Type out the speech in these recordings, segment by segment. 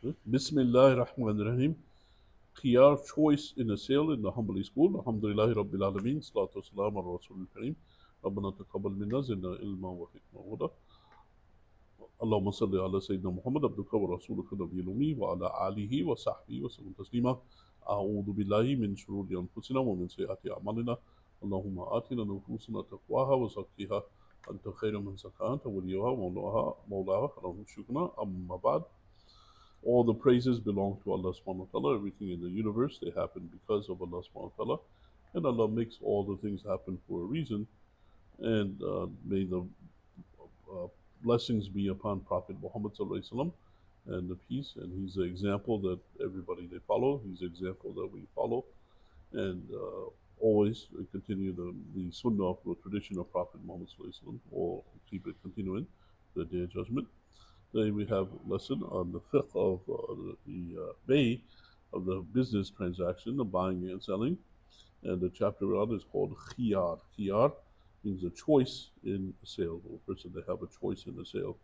Bismillah ar-Rahman ar-Rahim. Khiyar, choice in a sale in the Hanbali School. Alhamdulillahi Rabbil Alameen. Salatu wassalam ala Rasul al-Kareem. Rabbana taqabbal minna zidna ilma wa hikma wa huda. اللهم صل على سيدنا محمد عبدك ورسولك النبي الأمي وعلى آله وصحبه وسلم تسليما. أعوذ بالله من شرور أنفسنا ومن سيئات أعمالنا. اللهم آتنا نفوسنا تقواها وزكيها أنت خير من زكاها أنت وليها مولاها اللهم شكرنا. أما بعد, all the praises belong to Allah subhanahu wa ta'ala. Everything in the universe, they happen because of Allah subhanahu wa ta'ala. And Allah makes all the things happen for a reason. And may the blessings be upon Prophet Muhammad sallallahu alaihi wasallam and the peace. And he's the example that everybody they follow. He's the example that we follow. And always continue the sunnah of the tradition of Prophet Muhammad sallallahu alaihi wasallam, or keep it continuing the day of judgment. Today we have a lesson on the fiqh of the bay of the business transaction, the buying and selling. And the chapter we're on is called khiyar. Khiyar means a choice in a sale. A person, they have a choice in the sale.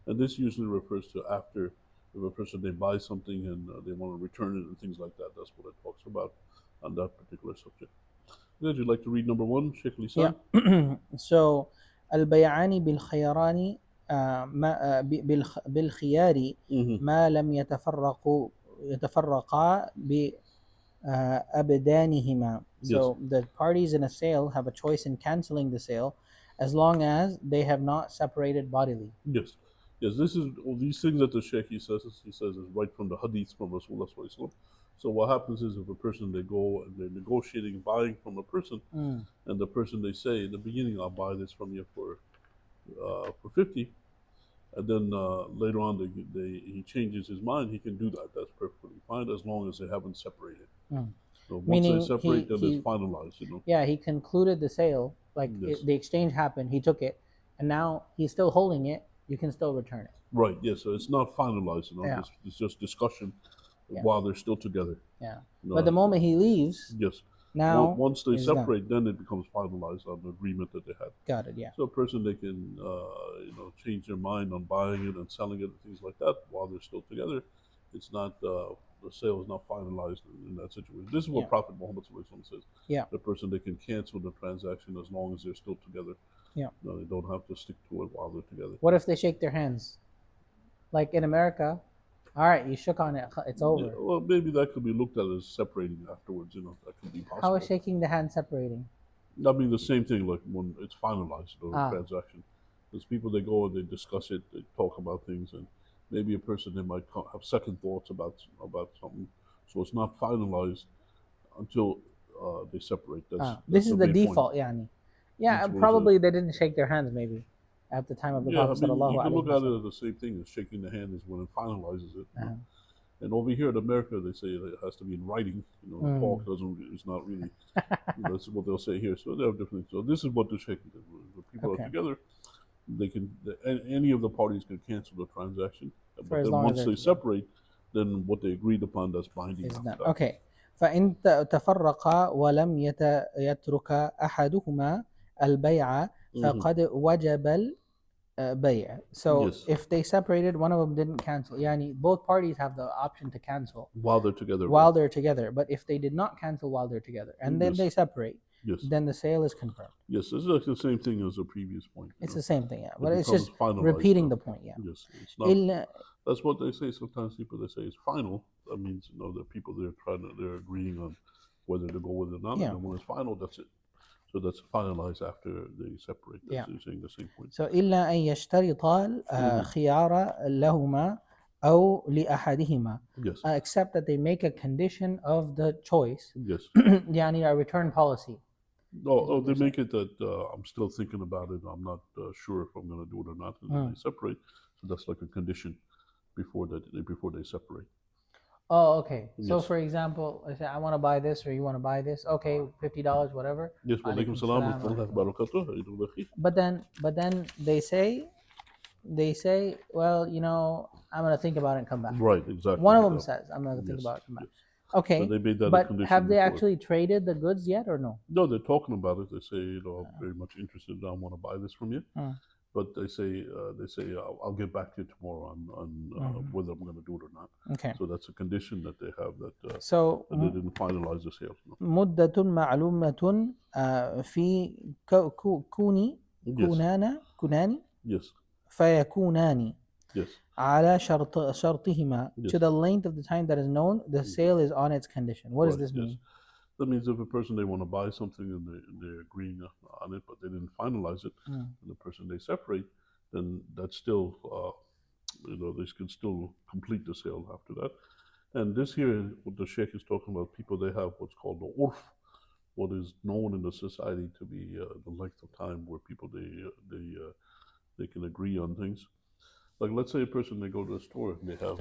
And this usually refers to after, if a person, they buy something and they want to return it and things like that. That's what it talks about on that particular subject. Would you like to read number one, Sheikh Lisan? Yeah. So, البيعان بالخيران بالخيار ما لم يتفرقا بأبدانهما. So the parties in a sale have a choice in cancelling the sale as long as they have not separated bodily. Yes. Yes, this is all these things that the Sheikh he says is right from the hadith from Rasulullah sallallahu alaihi wasallam. So what happens is, if a person, they go and they're negotiating buying from a person, and the person, they say in the beginning, I'll buy this from you for 50, and then later on he changes his mind, he can do that. That's perfectly fine as long as they haven't separated. So once Meaning they separate, then it's finalized. Yeah, he concluded the sale, like the exchange happened, he took it, and now he's still holding it. You can still return it. Right. Yes. So it's not finalized. It's just discussion while they're still together. Yeah. But the moment he leaves, now once they separate, then it becomes finalized on the agreement that they had. Got it. Yeah. So a person, they can change their mind on buying it and selling it and things like that while they're still together. It's not the sale is not finalized in that situation. This is what Prophet Muhammad says. Yeah. The person, they can cancel the transaction as long as they're still together. Yeah. No, they don't have to stick to it while they're together. What if they shake their hands? Like in America, all right, you shook on it, it's over. Yeah, well, maybe that could be looked at as separating afterwards. That could be possible. How is shaking the hand separating? I mean, the same thing like when it's finalized, the transaction. There's people, they go and they discuss it, they talk about things, and maybe a person, they might have second thoughts about something. So it's not finalized until they separate. This is the default, yani. Yeah, probably they didn't shake their hands maybe at the time of the Prophet sallallahu alaihi wasallam. You can look at it as the same thing as shaking the hand is when it finalizes it. And over here in America, they say it has to be in writing. Talk it's not really. That's what they'll say here. So they have different things. So this is what the shaking is. When people are together, they can. Any of the parties can cancel the transaction. But then once they separate, then what they agreed upon, that's binding. Okay. فإن تفرقا ولم يترك أحدهما البيع فقد وجب البيع. So if they separated, one of them didn't cancel. Yani both parties have the option to cancel while they're together. But if they did not cancel while they're together and then they separate, then the sale is confirmed. Yes, it's like the same thing as the previous point. It's the same thing, but it's just repeating the point. Yes, it's not. That's what they say. Sometimes people, they say it's final. That means the people, they're agreeing on whether to go with it or not. And when it's final, that's it. So that's finalized after they separate. That's saying the same point. So إلا أن يشترطا خيار لهما أو لأحدهما. Except that they make a condition of the choice. Yes. يعني a return policy. They make it that I'm still thinking about it. I'm not sure if I'm going to do it or not. And then they separate. So that's like a condition before they separate. Oh, okay. So for example, I say I want to buy this or you want to buy this. Okay, $50, whatever. Yes, walaikum salam. But then they say, well, I'm going to think about it and come back. Right, exactly. One of them says, I'm going to think about it and come back. Okay, so they made that but have they actually traded the goods yet or no? No, they're talking about it. They say, I'm very much interested. I want to buy this from you. but they say I'll get back to you tomorrow on whether I'm going to do it or not. Okay. So that's a condition that they have that So they didn't finalize the sale. مدة معلومة في كوني كونان Yes. فيكونان Yes. على شرطهما. Yes. To the length of the time that is known, the sale is on its condition. What does this mean? Yes. That means if a person, they want to buy something and they're agreeing on it, but they didn't finalize it, and the person they separate, then that's still, they can still complete the sale after that. And this here, what the Sheikh is talking about, people, they have what's called the urf, what is known in the society to be the length of time where people, they can agree on things. Like, let's say a person, they go to a store and they have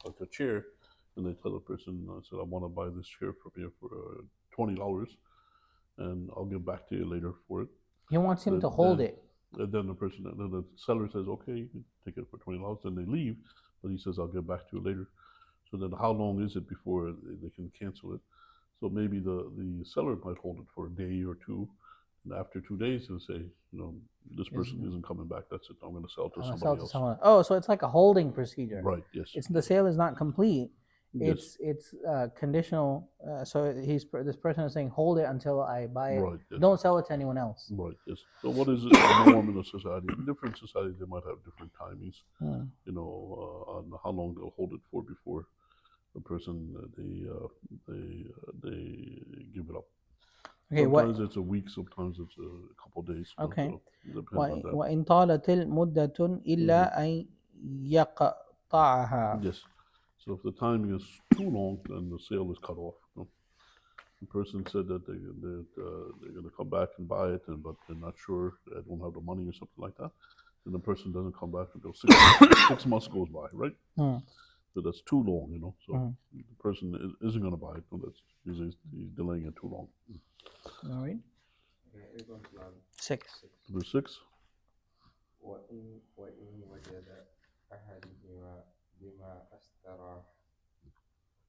like a chair, and they tell the person, I said, I want to buy this chair from you for $20, and I'll get back to you later for it. He wants him to hold it. And then the seller says, okay, you can take it for $20. Then they leave, but he says, I'll get back to you later. So then how long is it before they can cancel it? So maybe the seller might hold it for a day or two, and after 2 days he'll say, this person isn't coming back, that's it, I'm going to sell it to somebody else. Oh, so it's like a holding procedure. Right, yes. The sale is not complete. Yes. It's conditional. So this person is saying, hold it until I buy it. Right, yes. Don't sell it to anyone else. Right, yes. So what is the norm in the society? In different societies, they might have different timings, on how long they'll hold it for before the person, they give it up. Okay, sometimes it's a week, sometimes it's a couple of days. Okay. So depends on that. وإن طالت المدة إلا أن يقطعها. Yes. So if the timing is too long, then the sale is cut off. The person said that they're going to come back and buy it, but they're not sure, they don't have the money or something like that. Then the person doesn't come back until 6 months goes by, right? So that's too long, So the person isn't going to buy it. So that's usually he's delaying it too long. All right. 6. Number 6. وإن وجد أحدهما بما أسترى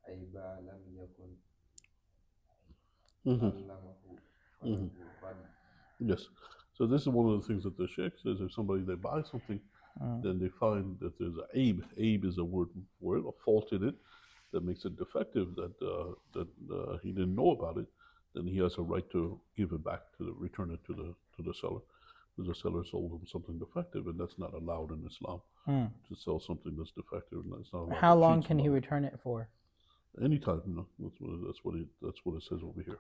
عيبا لم يكن علمه Yes. So this is one of the things that the Sheikh says. If somebody, they buy something, then they find that there's an aib. Aib is a word for it, a fault in it that makes it defective, that he didn't know about it, then he has a right to give it back, to return it to the seller. Because the seller sold him something defective, and that's not allowed in Islam, to sell something that's defective. And that's not allowed. How long can he return it for? Anytime, That's what it says over here.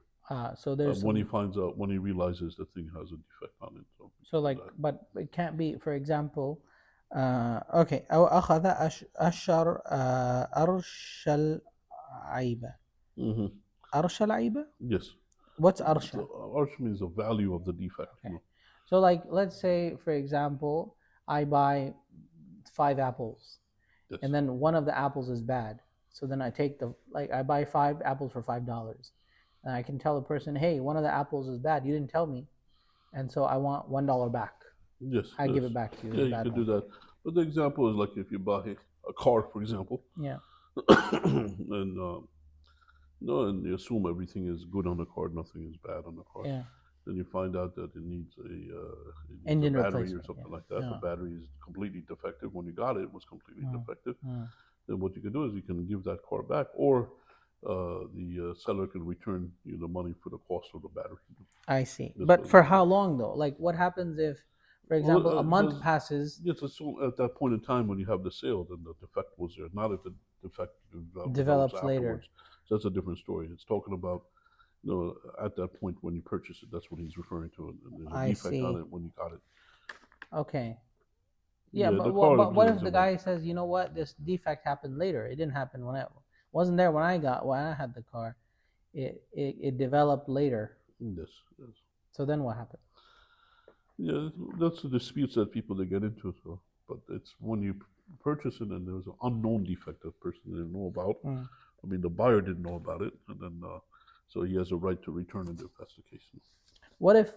So there's when he finds out, when he realizes the thing has a defect on it. So like, but it can't be, for example, okay. أو أخذ أرش العيبة. أرش العيبة? Yes. What's arsha? So, arsh means the value of the defect. Okay. So like, let's say, for example, I buy 5 apples, Yes. and then one of the apples is bad. So then I I buy 5 apples for $5, and I can tell the person, hey, one of the apples is bad. You didn't tell me, and so I want $1 back. Yes. I give it back to you. Yeah, you can do that. But the example is like if you buy a car, for example. Yeah. And and you assume everything is good on the car, nothing is bad on the car. Yeah. Then you find out that it needs a engine battery replacement or something yeah. like that. Yeah. The battery is completely defective. When you got it, it was completely defective. Then what you can do is you can give that car back, or the seller can return you the money for the cost of the battery. I see. But for how long though? Like, what happens if, for example, a month passes? Yes, so at that point in time when you have the sale, then the defect was there. Not if the defect develops afterwards. later. So that's a different story. It's talking about, at that point when you purchase it. That's what he's referring to. There's a defect on it when you got it. Okay. Yeah, but what if the guy says, you know what, this defect happened later? It didn't happen when it wasn't there when I had the car. It developed later. Yes. So then what happened? Yeah, that's the disputes that people they get into. So, but it's when you purchase it and there's an unknown defect that person didn't know about. I mean, the buyer didn't know about it, and then so he has a right to return it if that's the case. What if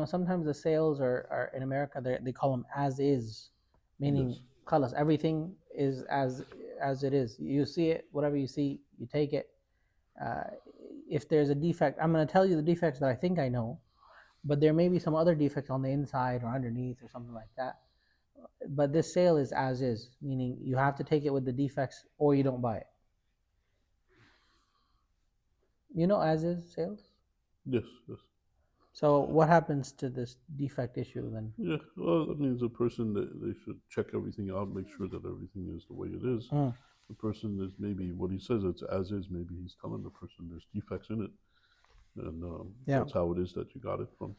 sometimes the sales are in America they call them as is, meaning yes. Everything is as it is. You see it, whatever you see, you take it. If there's a defect, I'm going to tell you the defects that I think I know, but there may be some other defects on the inside or underneath or something like that. But this sale is as is, meaning you have to take it with the defects or you don't buy it. You know as is sales? Yes, yes. So what happens to this defect issue then? Yeah, well, that means a person, they should check everything out, make sure that everything is the way it is. The person is maybe, what he says it's as is, maybe he's telling the person there's defects in it. And that's how it is that you got it from.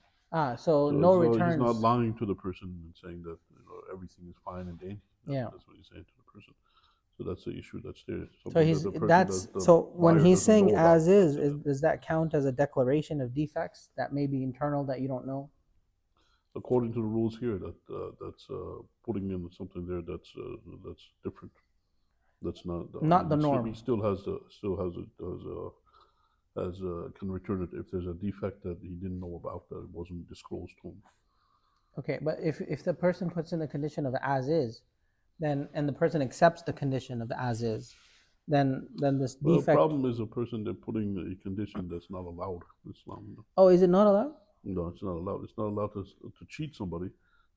So no returns. He's not lying to the person and saying that everything is fine and dandy. That's what he's saying to the person. So that's the issue that's there. So when he's saying as is, does that count as a declaration of defects that may be internal that you don't know? According to the rules here, that's putting in something there that's different. That's not the norm. He still can return it if there's a defect that he didn't know about, that it wasn't disclosed to him. Okay, but if the person puts in the condition of as is, then and the person accepts the condition of as is, then this defect. The problem is a person they're putting a condition that's not allowed in Islam. Oh, is it not allowed? No, it's not allowed. It's not allowed to cheat somebody.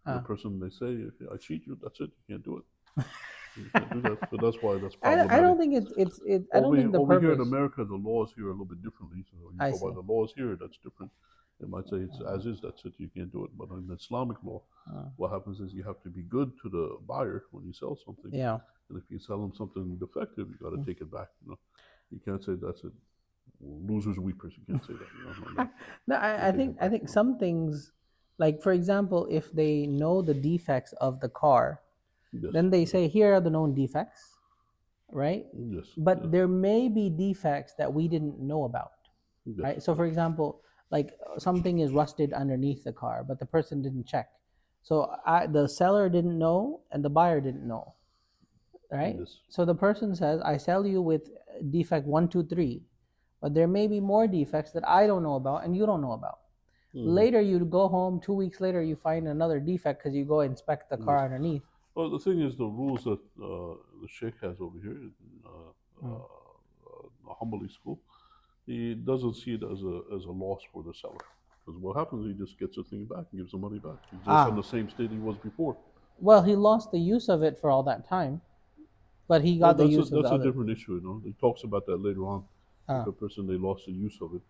The person, they say, if I cheat you, that's it. You can't do it. You can't do that. So that's why that's problematic. I don't think it's I don't think the over purpose. Here in America, the laws here are a little bit differently. So you go by the laws here, that's different. They might say it's as is, that's it, you can't do it. But in the Islamic law, what happens is you have to be good to the buyer when you sell something. Yeah. And if you sell them something defective, you got to take it back. You can't say that's it. Losers, weepers. You can't say that. No, I think some things, like for example, if they know the defects of the car, then they say here are the known defects, right? Yes. But there may be defects that we didn't know about, right? So for example, like something is rusted underneath the car, but the person didn't check. So the seller didn't know and the buyer didn't know, right? Yes. So the person says, I sell you with defect 1, 2, 3, but there may be more defects that I don't know about and you don't know about. Later, you go home, 2 weeks later, you find another defect because you go inspect the car underneath. Well, the thing is, the rules that the Sheikh has over here, Hanbali School, he doesn't see it as a loss for the seller. Because what happens, he just gets the thing back and gives the money back. He's just in the same state he was before. Well, he lost the use of it for all that time, but he got the use of it. That's a different issue, He talks about that later on. The person, they lost the use of it.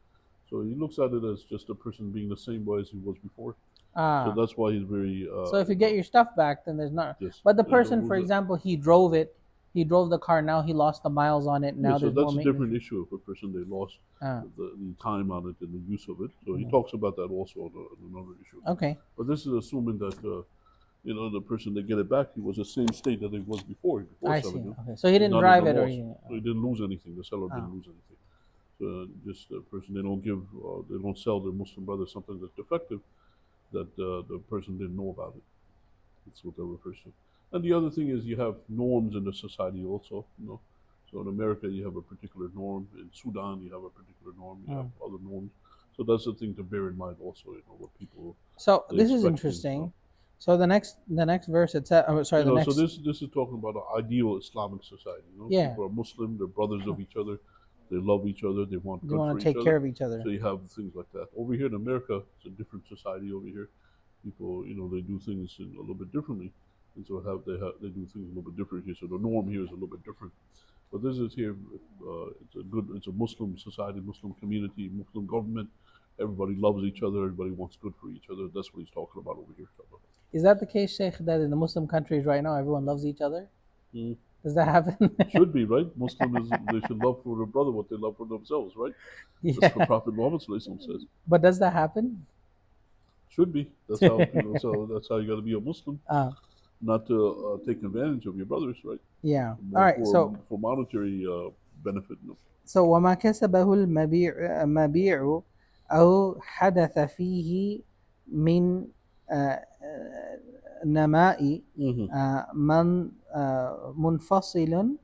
So he looks at it as just a person being the same way as he was before. So that's why he's very... so if you get your stuff back, then there's not... Yes, but the person, for example, he drove the car, now he lost the miles on it, now there's that's a different issue of a person, they lost the time on it and the use of it. So he talks about that also on another issue. Okay. But this is assuming that, the person, they get it back, he was the same state that he was before I see. Okay. So he didn't drive it or anything. So he didn't lose anything. The seller didn't lose anything. Just the person, they don't sell their Muslim brother something that's defective that the person didn't know about it. That's what that refers to. And the other thing is you have norms in the society also, So in America you have a particular norm. In Sudan you have a particular norm. You have other norms. So that's the thing to bear in mind also, what people. So this is interesting. So the next verse it says, sorry, the next. So this is talking about an ideal Islamic society. People are Muslim, they're brothers of each other. They love each other. They want to take care of each other. So you have things like that. Over here in America, it's a different society. Over here, people, they do things a little bit differently, and so they do things a little bit different here. So the norm here is a little bit different. But this is here. It's a Muslim society, Muslim community, Muslim government. Everybody loves each other. Everybody wants good for each other. That's what he's talking about over here. Is that the case, Sheikh? That in the Muslim countries right now, everyone loves each other? Does that happen? Should be, right? They should love for their brother what they love for themselves, right? Yeah. That's what Prophet Muhammad says. But does that happen? Should be. That's how that's how you got to be a Muslim. Not to take advantage of your brothers, right? Yeah. All right. For monetary benefit. So وما كسبه المبيع أو حدث فيه من نماء من منفصل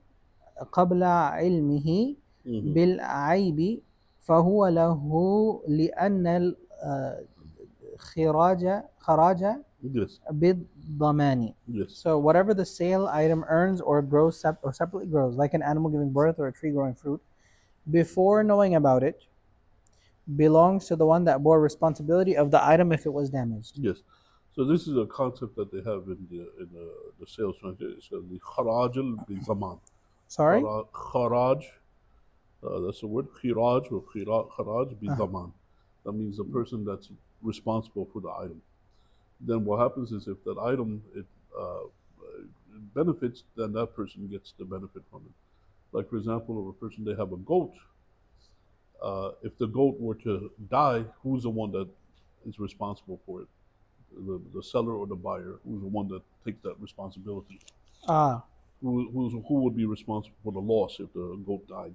قبل علمه بالعيب فهو له لأن الخراج بالضمان. So whatever the sale item earns or grows or separately grows, like an animal giving birth or a tree growing fruit, before knowing about it, belongs to the one that bore responsibility of the item if it was damaged. Yes. So this is a concept that they have in the sales transaction. It's the kharaj al-zaman. Sorry? Kharaj, that's the word, khiraj or kharaj bi-zaman. That means the person that's responsible for the item. Then what happens is if that item it benefits, then that person gets the benefit from it. Like for example, if a person they have a goat, if the goat were to die, who's the one that is responsible for it? The seller or the buyer? Who's the one that takes that responsibility? Ah. Who would be responsible for the loss if the goat died?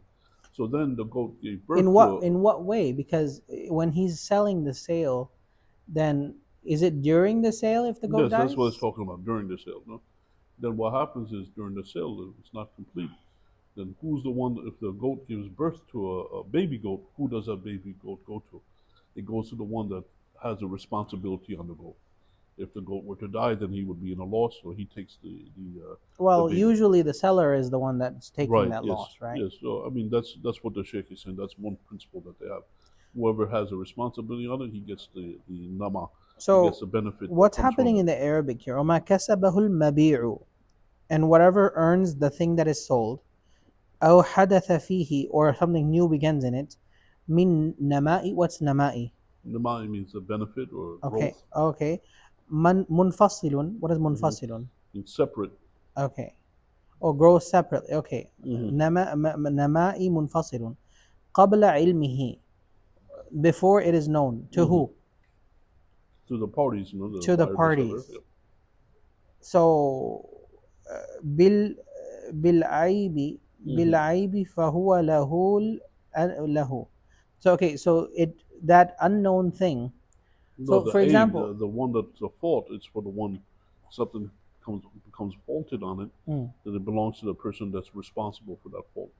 So then the goat gave birth In what way? Because when he's selling the sale, then is it during the sale if the goat yes, dies? that's what it's talking about during the sale. No? Then what happens is during the sale, if it's not complete, then who's the one, if the goat gives birth to a baby goat, who does that baby goat go to? It goes to the one that has a responsibility on the goat. If the goat were to die, then he would be in a loss, so he takes well, baby. Usually the seller is the one that's taking that loss, right? Yes. So I mean that's what the sheikh is saying. That's one principle that they have. Whoever has a responsibility on it, he gets the nama. So he gets the benefit. What's happening in the Arabic here? وَمَا كَسَبَهُ الْمَبِيعُ, and whatever earns the thing that is sold, أو حدث فيه, or something new begins in it, min nama'i. What's nama'i? Nama'i means a benefit or growth. Okay. Munfasilun. What is munfasilun? It's separate. Okay. Or grows separately. Okay. Nama'i munfasilun. قبل علمه, before it is known. To who? To the parties, to the parties. So بالعيب فهو له. So okay, so that unknown thing. No, so for example, the one that's the fault, it's for the one something becomes faulted on it, then it belongs to the person that's responsible for that fault.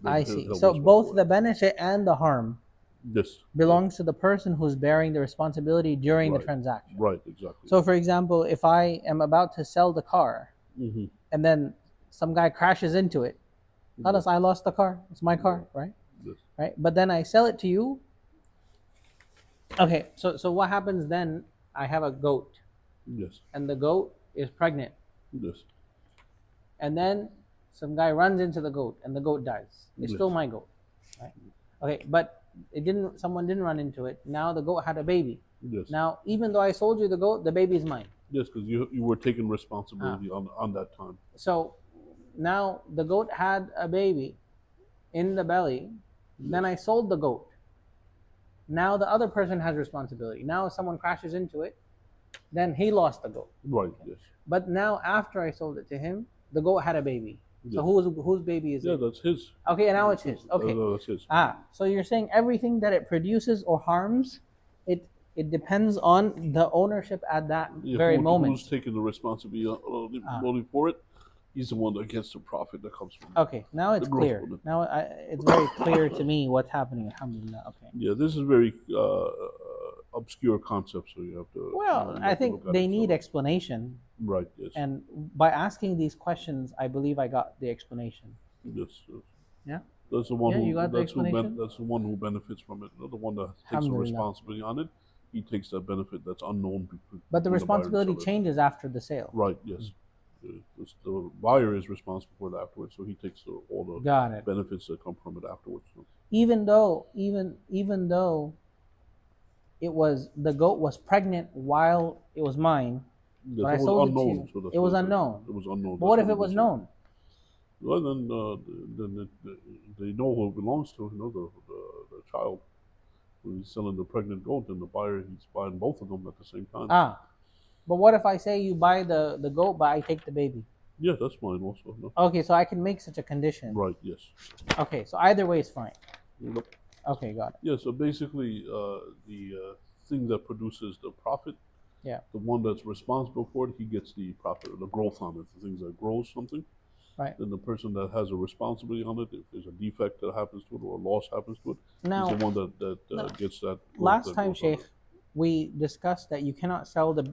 I see. So both the benefit and the harm belongs to the person who's bearing the responsibility during the transaction. Right, exactly. So for example, if I am about to sell the car, and then some guy crashes into it, I lost the car. It's my car, right? Yes. Right. But then I sell it to you. Okay. So what happens then? I have a goat. Yes. And the goat is pregnant. Yes. And then some guy runs into the goat, and the goat dies. It's still my goat, right? Okay, but someone didn't run into it. Now the goat had a baby. Yes. Now, even though I sold you the goat, the baby is mine. Yes, because you were taking responsibility on that time. So now the goat had a baby in the belly. Then I sold the goat. Now the other person has responsibility. Now if someone crashes into it, then he lost the goat. Right, yes. But now after I sold it to him, the goat had a baby. So whose baby is it? Yeah, that's his. Okay, and now it's his. Okay. That's his. So you're saying everything that it produces or harms, it depends on the ownership at that very moment. Who's taking the responsibility for it? He's the one that gets the profit that comes from it. Okay, now it's clear. Now it's very clear to me what's happening. Alhamdulillah. Okay. Yeah, this is very obscure concept, so you have to. Well, I think they need explanation. Right. Yes. And by asking these questions, I believe I got the explanation. Yes. Yeah. That's the one. You got the explanation? That's the one who benefits from it. The one that takes the responsibility on it. He takes that benefit that's unknown. But the responsibility changes after the sale. Right. Yes. The buyer is responsible for it afterwards, so he takes all the benefits that come from it afterwards. So. Even though the goat was pregnant while it was mine, yes, but I sold it to you. So it was unknown. It was unknown. But what if it was known? Well, then they know who it belongs to. The child. When he's selling the pregnant goat, and the buyer, he's buying both of them at the same time. But what if I say you buy the goat, but I take the baby? Yeah, that's fine also. No? Okay, so I can make such a condition. Right, yes. Okay, so either way is fine. Yep. Okay, got it. Yeah, so basically the thing that produces the profit, the one that's responsible for it, he gets the profit, or the growth on it, the things that grows something. Right. Then the person that has a responsibility on it, if there's a defect that happens to it or a loss happens to it, now, is the one that gets that. Last time, Sheikh, we discussed that you cannot sell the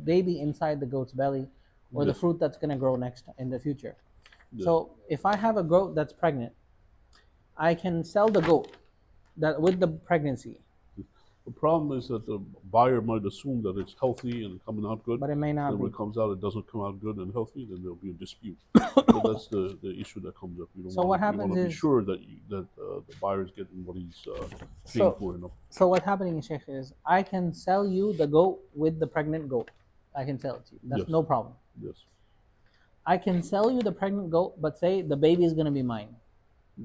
baby inside the goat's belly, or the fruit that's going to grow next in the future. Yes. So if I have a goat that's pregnant, I can sell the goat, that with the pregnancy, The problem is that the buyer might assume that it's healthy and coming out good. but it may not Then be. when it comes out, it doesn't come out good and healthy. Then there'll be a dispute. So that's the issue that comes up. You don't So want what to, you happens want to be is- sure that the buyer is getting what he's paying So- for. Enough. So what's happening, Sheikh, is I can sell you the goat with the pregnant goat. I can sell it to you. That's Yes. no problem. Yes. I can sell you the pregnant goat, but say the baby is going to be mine.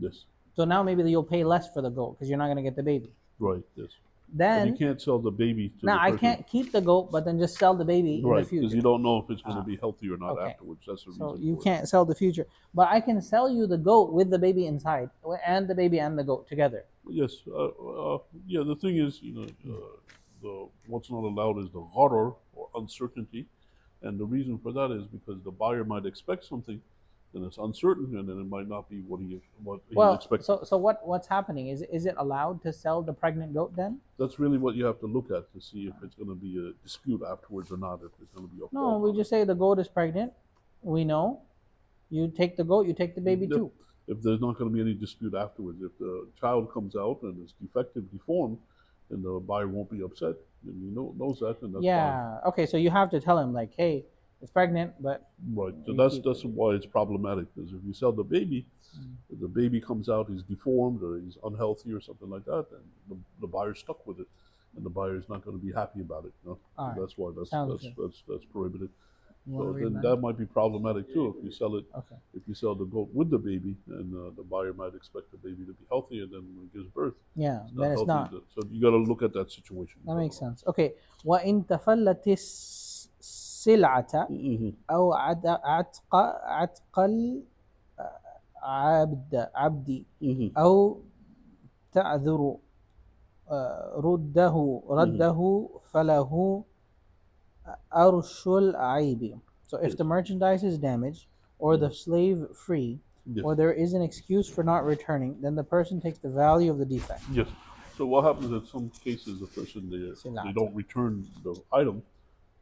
Yes. So now maybe you'll pay less for the goat because you're not going to get the baby. Right. Yes. But Then you can't sell the baby to now the I person. can't keep the goat, but then just sell the baby in the Right, because future. you don't know if it's going to be healthy or not okay. afterwards. That's the So reason. you for it. can't sell the future, but I can sell you the goat with the baby inside, and the baby and the goat together. Yes. Yeah. The thing is, the what's not allowed is the gharar or uncertainty, and the reason for that is because the buyer might expect something, and it's uncertain, and then it might not be what he Well, expected. so what's happening is it allowed to sell the pregnant goat then? That's really what you have to look at to see if it's going to be a dispute afterwards or not. If it's going to be a No, fault we on just say the goat is pregnant. We know. You take the goat, you take the baby Yep. too. If there's not going to be any dispute afterwards, if the child comes out and is defective, deformed, then the buyer won't be upset. And he knows that, and that's Yeah. Okay, so you have to tell him like, hey, it's pregnant, but fine. Right. So You that's keep that's why it's problematic. Because if you sell the baby, if the baby comes out, he's deformed or he's unhealthy or something like that, then the buyer's stuck with it, and the buyer is not going to be happy about it. All So right. that's why Sounds that's prohibited. you So wanna read then that? that might be problematic too if you sell it. Okay. If you sell the goat with the baby, and the buyer might expect the baby to be healthy, and then when it gives birth, Yeah, then it's healthy. not. So you got to look at that situation. That makes sense. Okay. وإن تفلت السلعة Mhm. أو عتق عبدي Mhm. أو تعذر رده فله أرش العيب. So if Yes. the merchandise is damaged or the slave free Yes. or there is an excuse for not returning, then the person takes the value of the defect. Yes. So what happens in some cases, the person they don't return the item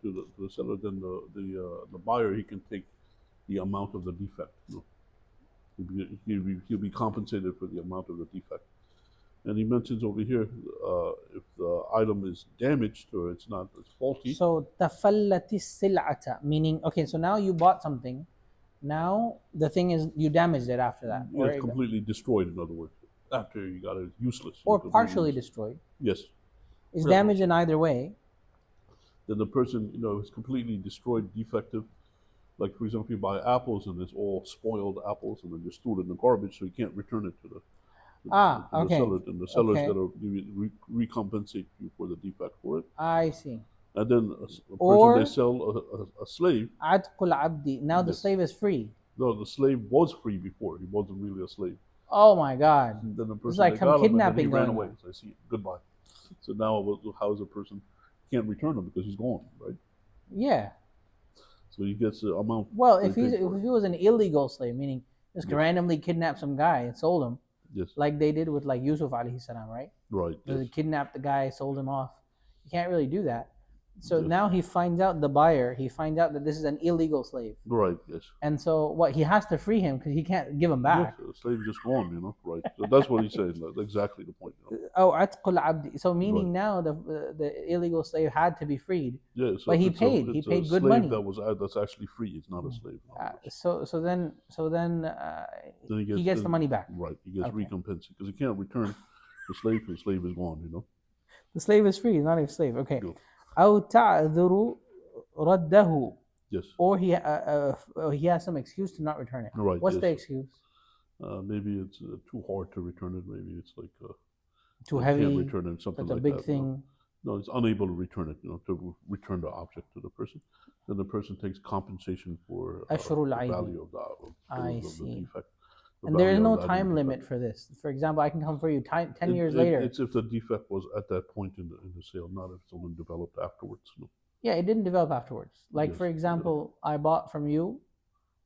to the seller, then the buyer he can take the amount of the defect. He'll be compensated for the amount of the defect. And he mentions over here if the item is damaged or it's faulty. So تفلت السلعة, meaning okay, so now you bought something. Now the thing is you damaged it after that, or It's completely destroyed. In other words, after you got it useless. or Completely partially useless. destroyed. Yes. It's Yeah. damaged in either way. Then the person, is completely destroyed, defective. Like for example, you buy apples and it's all spoiled apples, and then just threw it in the garbage, so you can't return it to the Okay. seller. And the seller's Okay. got to recompensate you for the defect for it. I see. And then a person Or- they sell a slave. عتق العبد. Now the Yes. slave is free. No, the slave was free before. He wasn't really a slave. Oh my God. And then the person like they some got him, and then kidnapping he ran going away. on. So I see, goodbye. So now how is a person can't return him because he's gone, right? Yeah. So he gets the amount. Well, they if paid for it. he was an illegal slave, meaning just Yes. randomly kidnapped some guy and sold him, Yes. like they did with like Yusuf alayhi salam, right? Right. They Yes. kidnapped the guy, sold him off. You can't really do that. So Yes. now he finds out the buyer. He finds out that this is an illegal slave, Right. Yes. and so what? He has to free him because he can't give him back. Yes, the slave's just gone, Right. So that's what he's saying. That's exactly the point. Oh, atqul abdi. So meaning Right. now the illegal slave had to be freed. Yeah. So But he it's paid. He it's paid a good slave money. that's actually free. It's not a slave. So then Then he gets the money back. Right. He gets Okay. recompensed because he can't return the slave. The slave is gone. The slave is free, not a slave. Okay. Good. أو تعذر رده. Yes. Or he has some excuse to not return it. Right. What's yes. the excuse? Maybe it's too hard to return it. Maybe it's like Too you heavy. Can't return it. Something That's a like big that. thing. No, it's unable to return it. To return the object to the person. Then the person takes compensation for the Ashrul Aidi. value of I the see. defect. The And there is value no of that time defect. limit for this. For example, I can come for you 10 years later. It's if the defect was at that point in the sale, not if something developed afterwards. Yeah, it didn't develop afterwards. Like Yes, for example, I bought from you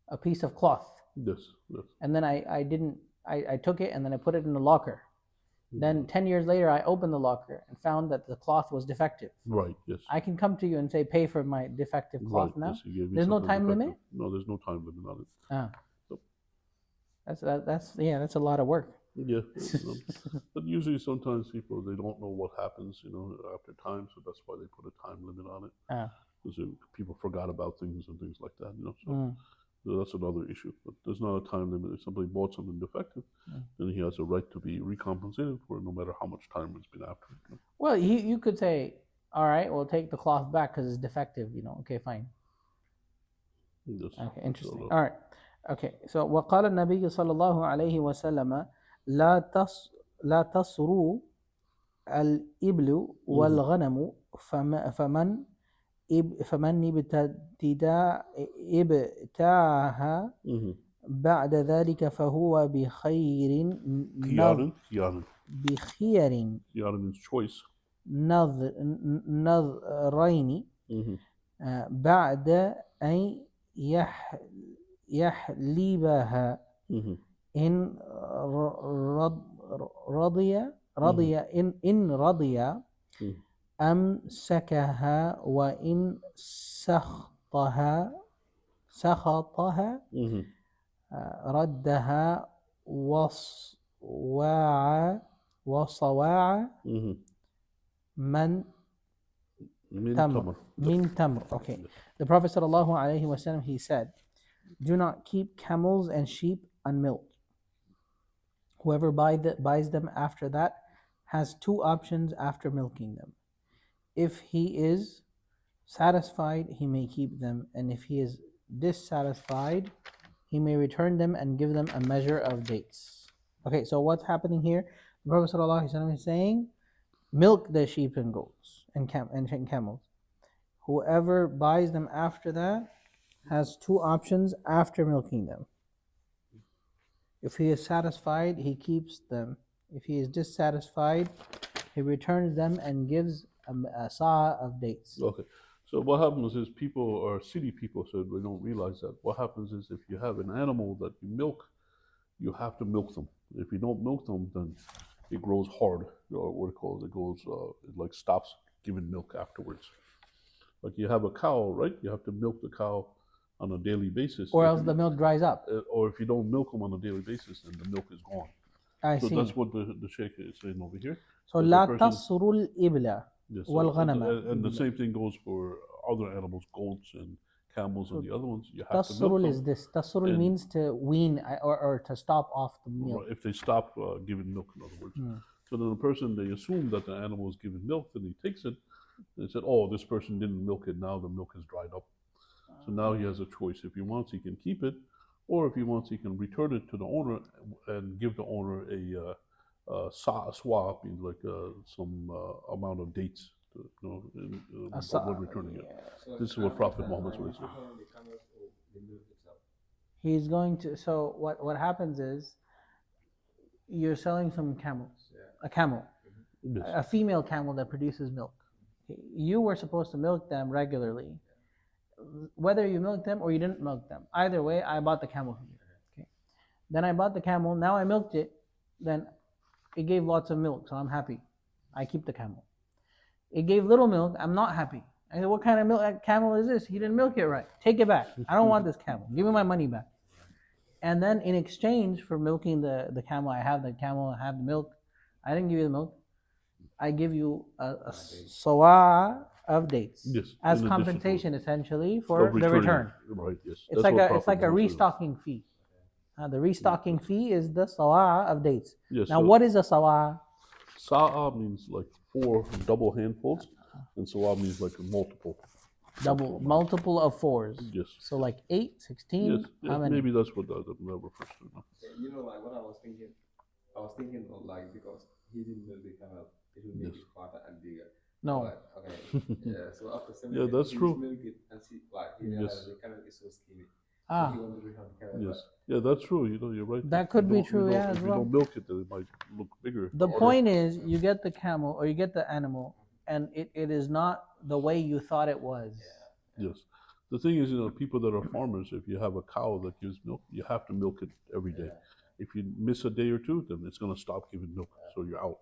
a piece of cloth, Yes. Yes. and then I took it and then I put it in the locker. Then 10 years later, I opened the locker and found that the cloth was defective. Right. Yes. I can come to you and say, pay for my defective cloth Right. now. Yes, you gave me There's no something time defective. limit? No, there's no time limit on it. Ah. Nope. That's a lot of work. Yeah, but usually sometimes people they don't know what happens, after time, so that's why they put a time limit on it. Because people forgot about things and things like that, So that's another issue. But there's not a time limit. If somebody bought something defective, then he has a right to be recompensated for it, no matter how much time it's been after. Well, you could say, all right, we'll take the cloth back because it's defective. Okay, fine. Yes. Okay, interesting. All right. Okay, so وقال النبي صلى الله عليه وسلم لا تصروا الإبل والغنم فمن ابتاعها بعد ذلك فهو بخير بخير means choice. نظرين بعد أن يحلبها إن رضي أمسكها وإن سخطها ردها وصواع من تمر. Okay. The Prophet sallallahu alaihi wasallam, he said, do not keep camels and sheep unmilked. Whoever buys them after that has two options after milking them. If he is satisfied, he may keep them, and if he is dissatisfied, he may return them and give them a measure of dates. Okay, so what's happening here? The Prophet ﷺ is saying, milk the sheep and goats and camels. Whoever buys them after that has two options after milking them. If he is satisfied, he keeps them. If he is dissatisfied, he returns them and gives a sa' of dates. Okay. So what happens is people, or city people, so they don't realize that. What happens is if you have an animal that you milk, you have to milk them. If you don't milk them, then it grows hard, or what it calls it goes, it like stops giving milk afterwards. Like you have a cow, right? You have to milk the cow on a daily basis. Or else the milk dries up. Or if you don't milk them on a daily basis, then the milk is gone. I see. That's what the Sheikh is saying over here. So لا تصروا الإبل والغنم. And the same thing goes for other animals, goats and camels and the other ones. You have to milk Tasrul them. is this. Tasrul means to wean or to stop off the milk. If they stop giving milk, in other words. So then the person, they assume that the animal is giving milk, then he takes it, and they said, oh, this person didn't milk it, now the milk has dried up. So now he has a choice. If he wants, he can keep it, or if he wants, he can return it to the owner and give the owner a swap, means like some amount of dates, when returning it. This is what Prophet Muhammad said. He's going to. So what happens is, you're selling some camels, a camel, a female camel that produces milk. You were supposed to milk them regularly. Whether you milked them or you didn't milk them, either way, I bought the camel from you. Okay. Then I bought the camel. Now I milked it. Then it gave lots of milk, so I'm happy. I keep the camel. It gave little milk. I'm not happy. I said, what kind of camel is this? He didn't milk it right. Take it back. I don't want this camel. Give me my money back. And then in exchange for milking the camel, I have the camel, I have the milk. I didn't give you the milk. I give you a sawa of dates as compensation, essentially, for the return. Right. Yes. It's like a restocking fee. The restocking fee is the sawa of dates. Yes, now, what is a sawa? Sa'a means like 4 double handfuls, and sawa means like multiple. Multiple of 4s. Yes. So like 8, 16. Yes. How many? Maybe that's what that refers to. Like what I was thinking of, like, because he didn't milk the camel, it will make it fatter and bigger. No. Like, okay. Yeah. So after 7 yeah, that's true. Milk it and see, like, he realized the camel is so skinny. So he wanted to return the camel. Yes. Yeah, that's true. You're right. That could be true. Yeah, as if well. you don't milk it, then it might look bigger. The point is, you get the camel or you get the animal, and it is not the way you thought it was. Yes. The thing is, people that are farmers, if you have a cow that gives milk, you have to milk it every day. If you miss a day or two, then it's going to stop giving milk, so you're out.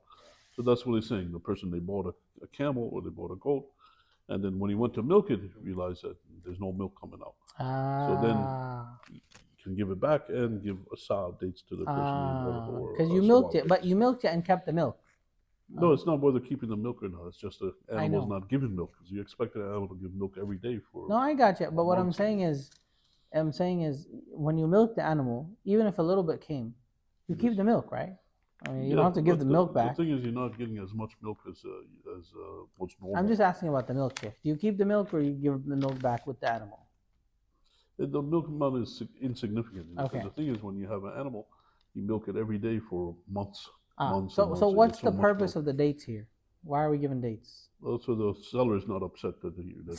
So that's what he's saying. The person, they bought a camel or they bought a goat, and then when he went to milk it, he realized that there's no milk coming out. So then can give it back and give a sa of dates to the person. Because you milked it, but you milked it and kept the milk. No, it's not whether keeping the milk or not. It's just the animal's know. not giving milk, because you expect an animal to give milk every day for. No, I got you. But what I'm months. saying is, when you milk the animal, even if a little bit came, you keep the milk, right? I mean, you don't have to give the milk back. The thing is, you're not getting as much milk as what's normal. I'm just asking about the milk shift. Do you keep the milk or you give the milk back with the animal? The milk amount is insignificant. Okay. The thing is, when you have an animal, you milk it every day for months. So what's the purpose of the dates here? Why are we giving dates? Well, so the seller is not upset that you're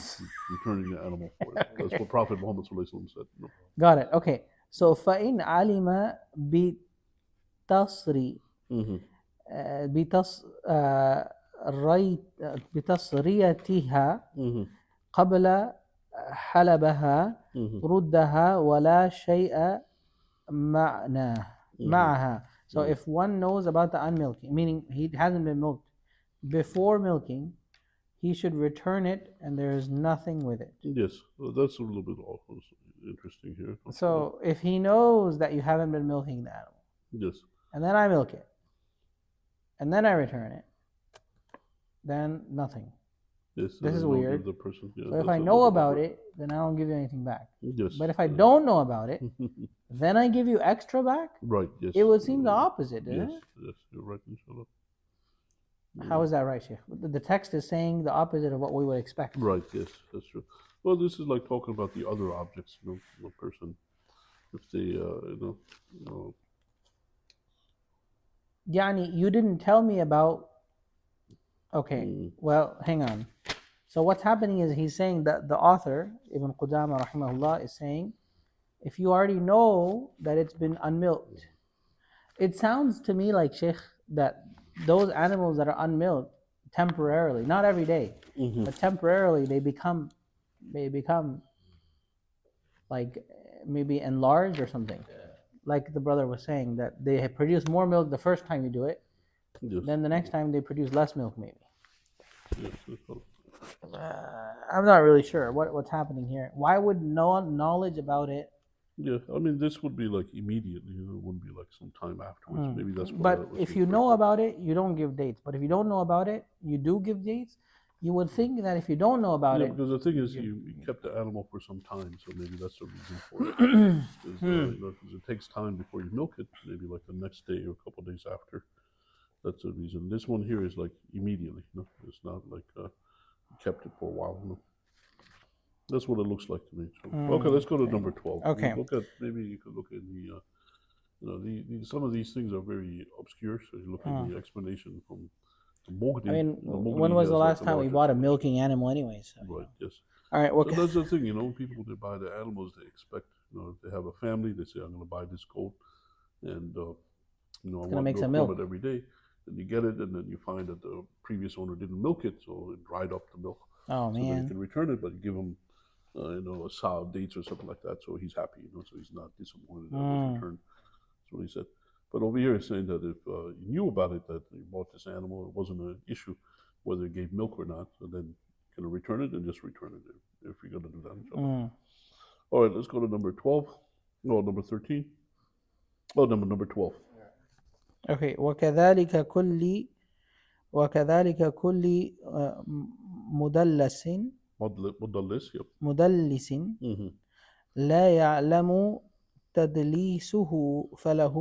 returning the animal for it. Okay. That's what Prophet Muhammad said. No. Got it. Okay. So فَإِنْ عَلِمَ بتصريتها قبل حلبها ردها ولا شيء معها. So if one knows about the unmilking, meaning he hasn't been milked before milking, he should return it and there is nothing with it. Yes, well, that's a little bit interesting here. So if he knows that you haven't been milking the animal, yes, and then I milk it, and then I return it, then nothing. Yes, this is weird. The person, so if I know about it, then I don't give you anything back. Yes. But if I don't know about it, then I give you extra back? Right, yes. It would seem the opposite, doesn't it? Yes, you're right, inshallah. How is that right, Sheikh? The text is saying the opposite of what we would expect. Right, yes, that's true. Well, this is like talking about the other objects, the person, if they, Yani, you didn't tell me about. Okay, well, hang on. So what's happening is he's saying that the author, Ibn Qudamah rahimahullah, is saying, if you already know that it's been unmilked, it sounds to me like, Sheikh, that those animals that are unmilked temporarily, not every day, but temporarily they become like maybe enlarged or something. Like the brother was saying, that they produce more milk the first time you do it, then the next time they produce less milk maybe. Yes, I'm not really sure what's happening here. Why would no knowledge about it? Yeah, I mean, this would be like immediately. It wouldn't be like some time afterwards. Maybe that's what. But if you know about it, you don't give dates. But if you don't know about it, you do give dates. You would think that if you don't know about it, because the thing is, you kept the animal for some time, so maybe that's the reason for it. Because it takes time before you milk it. Maybe like the next day or a couple of days after. That's the reason. This one here is like immediately. It's not like kept it for a while. That's what it looks like to me. So, okay, let's go to number 12. Okay. Maybe you could look at the some of these things are very obscure. So you look at the explanation from the Mughni. I mean, when was the last time we bought a milking animal, anyways? Right. Yes. All right. So that's the thing. People that buy the animals, they expect. If they have a family, they say, "I'm going to buy this goat, and I want make some milk milk from it every day." And you get it, and then you find that the previous owner didn't milk it, so it dried up the milk. Oh man! So then you can return it, but you give him, a sour dates or something like that, so he's happy. So he's not disappointed that it was returned. That's what he said. But over here, he's saying that if you knew about it, that you bought this animal, it wasn't an issue whether it gave milk or not. So then you can return it and just return it if you're going to do that. All right, let's go to number 12. No, number 13. Oh, number 12. Okay. وكذلك كل مدلس لا يعلم تدليسه فله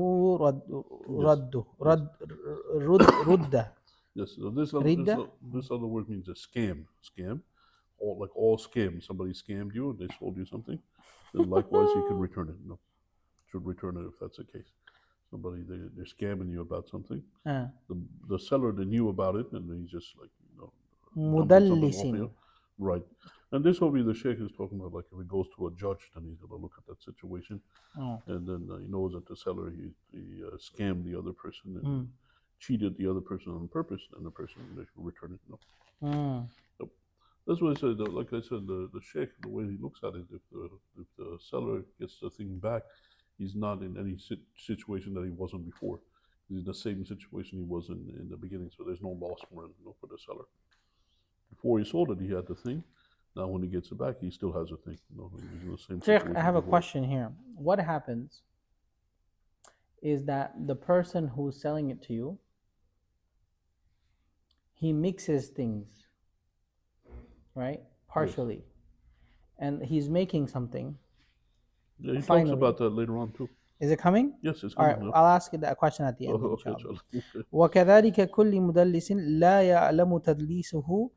رده. Yes, so this other word means a scam. Scam. All scam. Somebody scammed you and they sold you something. Then likewise, you can return it. Should return it if that's the case. Somebody, they're scamming you about something. The seller, they knew about it and he's just like, مدلس. Right. And this will be the Sheikh is talking about, like if he goes to a judge, then he's going to look at that situation. And then he knows that the seller, he scammed the other person and cheated the other person on purpose, and the person, they should return it. So that's what I said. Like I said, the Sheikh, the way he looks at it, if the seller gets the thing back, he's not in any situation that he wasn't before. He's in the same situation he was in the beginning, so there's no loss for him, for the seller. Before he sold it, he had the thing, Now, when he gets it back, he still has a thing. He's in the same Sheikh, situation I have a before. question here. What happens is that the person who's selling it to you, he mixes things, right? Partially. Yes. And he's making something. Yeah, he finally talks about that later on too. Is it coming? Yes, it's All coming. right, I'll ask you that question at the end. Okay, وكذلك كل مدلس لا يعلم تدليسه.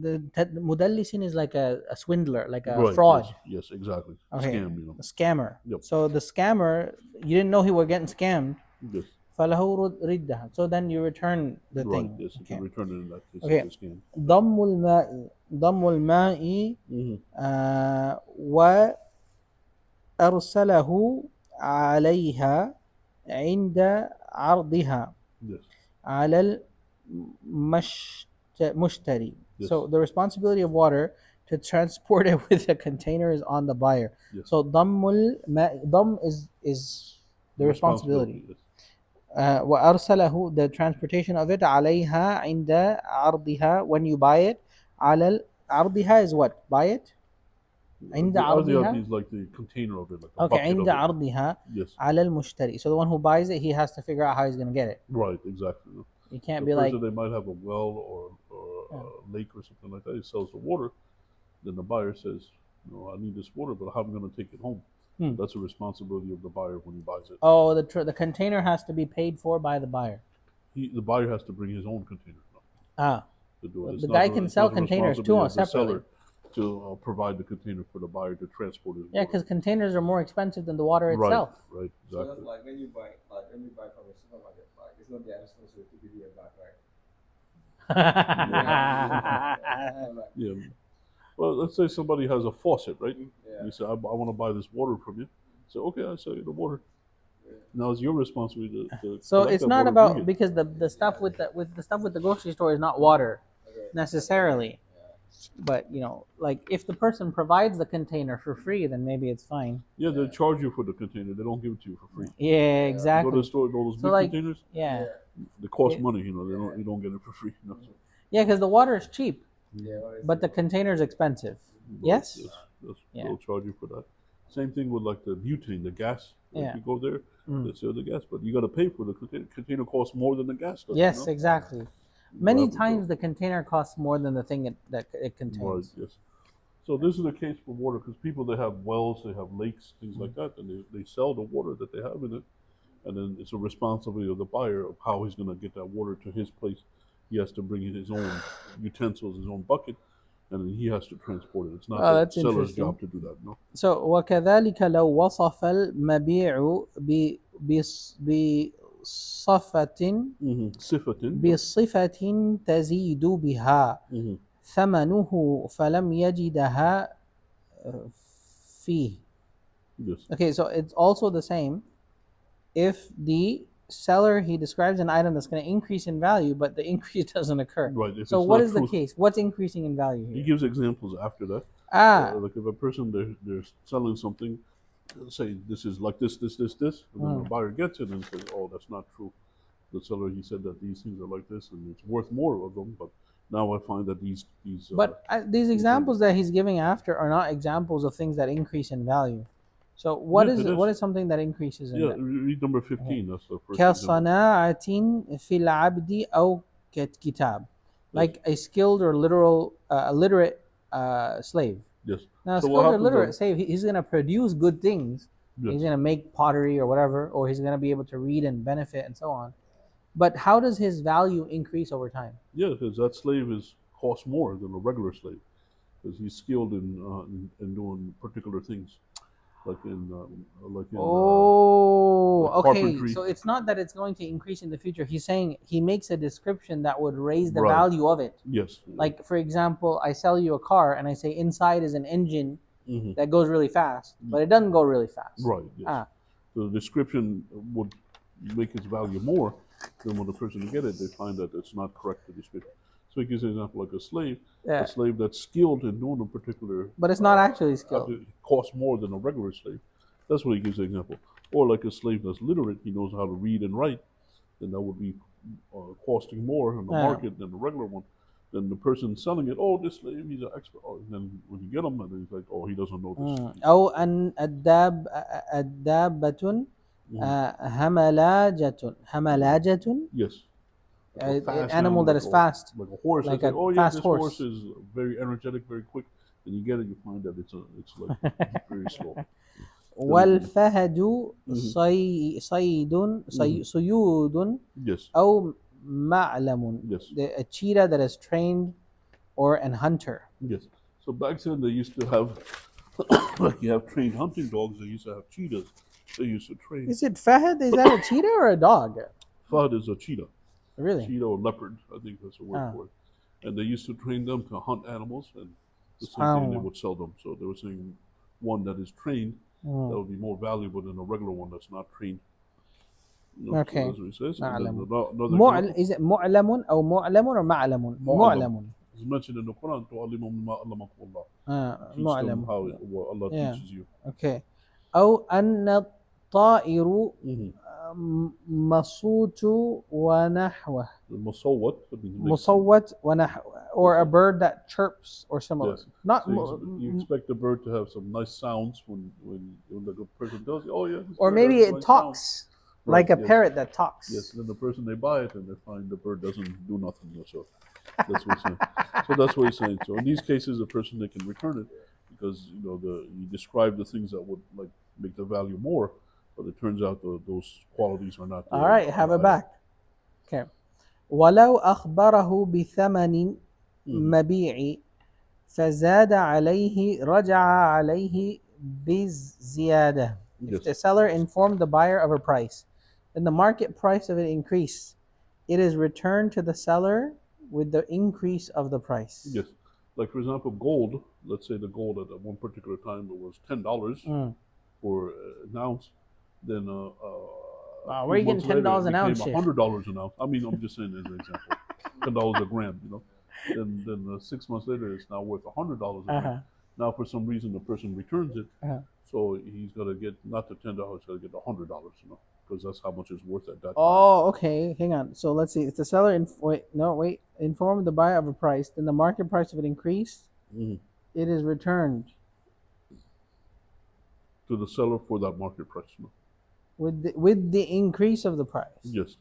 The مدلس is like a swindler, like a right, fraud. Yes, exactly. Okay. Scam, A scammer. Yep. So the scammer, you didn't know he were getting scammed. Yes. فله ردها. So then you return the right, thing. Yes, okay. You can return it in that case. Okay. It's a scam. ضم الماء وأرسله عليها عند عرضها على المشتري. So the responsibility of water to transport it with a container is on the buyer. So ضم is the responsibility. وأرسله, the transportation of it, عليها عند عرضها, when you buy it. على عرضها is what? Buy it? عند عرضها is like the container of it, like okay, عند عرضها على المشتري. So the one who buys it, he has to figure out how he's going to get it. Right, exactly. You can't be like, they might have a well or a lake or something like that. He sells the water. Then the buyer says, I need this water, but how am I going to take it home? That's a responsibility of the buyer when he buys it. Oh, the container has to be paid for by the buyer. The buyer has to bring his own container. To do it. The guy can sell containers too separately. To provide the container for the buyer to transport it. Yeah, because containers are more expensive than the water itself. Right, exactly. So that's like when you buy from a supermarket, like it's not their responsibility to give you a bag, right? Yeah. Well, let's say somebody has a faucet, right? Yeah. You say, I want to buy this water from you. So, okay, I sell you the water. Now it's your responsibility to so it's not about, because the stuff with the grocery store is not water necessarily. But like if the person provides the container for free, then maybe it's fine. Yeah, they charge you for the container. They don't give it to you for free. Yeah, exactly. You go to the store, those big containers. Yeah. They cost money. You don't get it for free. No. Yeah, because the water is cheap. Yeah. But the container is expensive. Yes. They'll charge you for that. Same thing with like the butane, the gas. Like you go there, they sell the gas, but you got to pay for the container. Container costs more than the gas does. Yes, exactly. Many times the container costs more than the thing that it contains. Right, yes. So this is the case for water, because people, they have wells, they have lakes, things like that, and they sell the water that they have in it, and then it's a responsibility of the buyer of how he's going to get that water to his place. He has to bring in his own utensils, his own bucket, and then he has to transport it. It's not the seller's job to do that, no? So وكذلك لو وصف المبيع بصفة تزيد بها ثمنه فلم يجدها فيه. Okay, so it's also the same if the seller, he describes an item that's going to increase in value, but the increase doesn't occur. Right. So what is the case? What's increasing in value here? He gives examples after that. Like if a person, they're selling something, say this is like this, and then the buyer gets it and says, oh, that's not true. The seller, he said that these things are like this and it's worth more of them, but now I find that these these examples that he's giving after are not examples of things that increase in value. So what is something that increases in value? Read number 15. That's the first كصناعة في العبد أو كتاب, like a skilled or literate slave. Yes. Now, skilled or literate slave, he's going to produce good things. Yes. He's going to make pottery or whatever, or he's going to be able to read and benefit and so on. But how does his value increase over time? Yeah, because that slave costs more than a regular slave, because he's skilled in doing particular things, like okay. So it's not that it's going to increase in the future. He's saying he makes a description that would raise the value of it. Yes. Like, for example, I sell you a car and I say inside is an engine that goes really fast, but it doesn't go really fast. Right. Yes. So the description would make its value more. Then when the person get it, they find that it's not correct to description. So he gives an example like a slave that's skilled in doing a particular. But it's not actually skilled. It costs more than a regular slave. That's what he gives an example. Or like a slave that's literate, he knows how to read and write, then that would be costing more in the market than the regular one. then the person selling it, oh, this slave, he's an expert. Oh, and then when you get him, and then he's like, oh, he doesn't know this. أو أن الدابة هملاجة. Yes. Like Animal that is fast. Like a horse. Like Like a oh yeah, fast this horse. horse is very energetic, very quick. And you get it, you find that it's like very slow. والفهد صيود Yes. أو معلم. Yes. A cheetah that is trained or an hunter. Yes. So back then they used to have, like you have trained hunting dogs. They used to have cheetahs. They used to train. Is it fahad? Is that a cheetah or a dog? Fahad is a cheetah. Really? Cheetah or leopard, I think that's the word for it. And they used to train them to hunt animals, and the same thing they would sell them. So they were saying one that is trained that would be more valuable than a regular one that's not trained. You know, okay. So that's what he says. Is it mu'lamun or mu'lamun or ma'lamun? Mu'lamun. It's mentioned in the Quran to alimu mimma allamakumullah. Teach them how what Allah teaches you. Okay. أو أن الطائر مصوت ونحوه. مصوت ونحوه, or a bird that chirps or similar. Yes. Not so you expect the bird to have some nice sounds when the person tells you, oh yeah. Or maybe it nice talks sound. Like a parrot that talks. Yes. Then the person they buy it and they find the bird doesn't do nothing. So that's what he's saying. So that's what he's saying. So in these cases, the person they can return it because you describe the things that would like make the value more. But it turns out those qualities are not there. All right, have it back. Okay. ولو أخبره بثمن مبيع فزاد عليه رجع عليه بالزيادة. If the seller informed the buyer of a price, then the market price of it increased. It is returned to the seller with the increase of the price. Yes. Like for example, gold. Let's say the gold at one particular time it was $10 for an ounce. Then where are you getting $10 an ounce? $100 an ounce. I mean, I'm just saying as an example. $10 a gram, you know. Then 6 months later, it's now worth $100 a gram. Now, for some reason, the person returns it, so he's gonna get not the $10, he's gonna get the $100, you know, because that's how much it's worth at that time. Oh, okay. Hang on. So let's see. If the seller informed the buyer of a price, then the market price of it increased. It is returned to the seller for that market price. You know? With the increase of the price. Yes.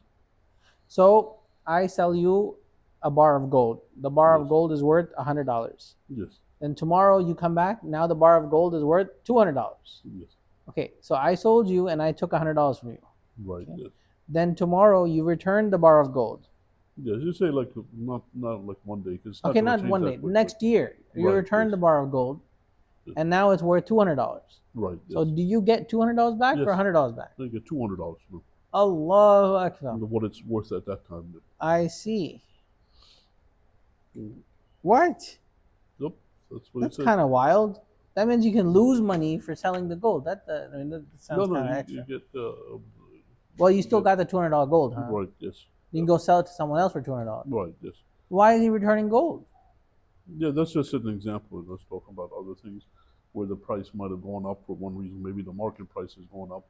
So I sell you a bar of gold. The bar of gold is worth $100. Yes. Then tomorrow you come back. Now the bar of gold is worth $200. Yes. Okay. So I sold you and I took $100 from you. Right. Okay. Yes. Then tomorrow you return the bar of gold. Yes. You say like not like one day because okay, not one day. Next year you return the bar of gold, and now it's worth $200. Right. Yes. So do you get $200 back or $100 back? You get $200. No. Allahu Akbar. What it's worth at that time. I see. What? Yep. That's kind of wild. That means you can lose money for selling the gold. That sounds kind of extra. You get. Well, you still got the $200 gold, huh? Right. Yes. You can go sell it to someone else for $200. Right. Yes. Why is he returning gold? Yeah, that's just an example. Let's talk about other things where the price might have gone up for one reason. Maybe the market price is going up.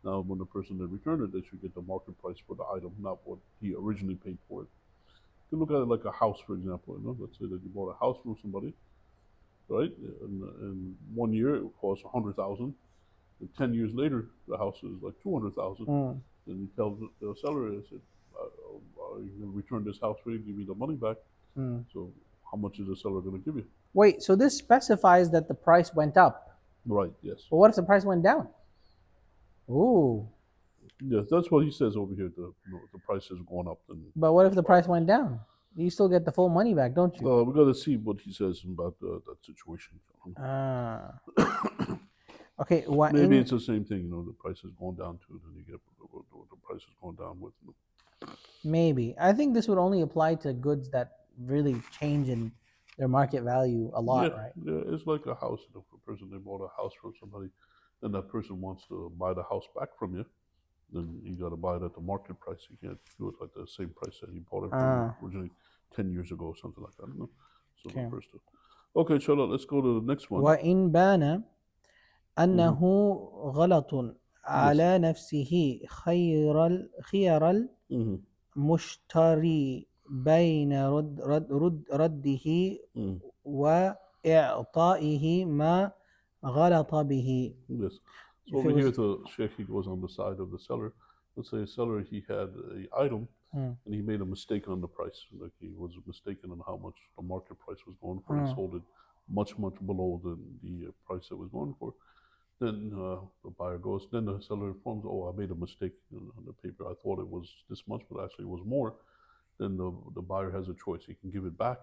Now, when the person they return it, they should get the market price for the item, not what he originally paid for it. You can look at it like a house, for example. You know, let's say that you bought a house from somebody, right? And 1 year it costs $100,000. And 10 years later, the house is like $200,000. Then you tell the seller, I said, "Are you going to return this house for you? Give me the money back." So, how much is the seller going to give you? Wait, so this specifies that the price went up. Right. Yes. But what if the price went down? Ooh. Yes, that's what he says over here. The price is going up. But what if the price went down? You still get the full money back, don't you? We got to see what he says about that situation. Okay. Maybe it's the same thing. You know, the price is going down too. Then you get the price is going down with. Maybe. I think this would only apply to goods that really change in their market value a lot, right? Yeah, it's like a house. If a person they bought a house from somebody, and that person wants to buy the house back from you, then you got to buy it at the market price. You can't do it at the same price that you bought it from originally 10 years ago or something like that. You know? So the first two. Okay, inshallah, let's go to the next one. وإن بان أنه غلط على نفسه خير المشتري بين رده وإعطائه ما غلط به. Yes. So If it over here, was the Sheikh, he goes on the side of the seller. Let's say a seller, he had an item and he made a mistake on the price. Like he was mistaken on how much the market price was going for. He sold it much, much below the price it was going for. Then the buyer goes, then the seller informs, oh, I made a mistake on the paper. I thought it was this much, but actually it was more. Then the buyer has a choice. He can give it back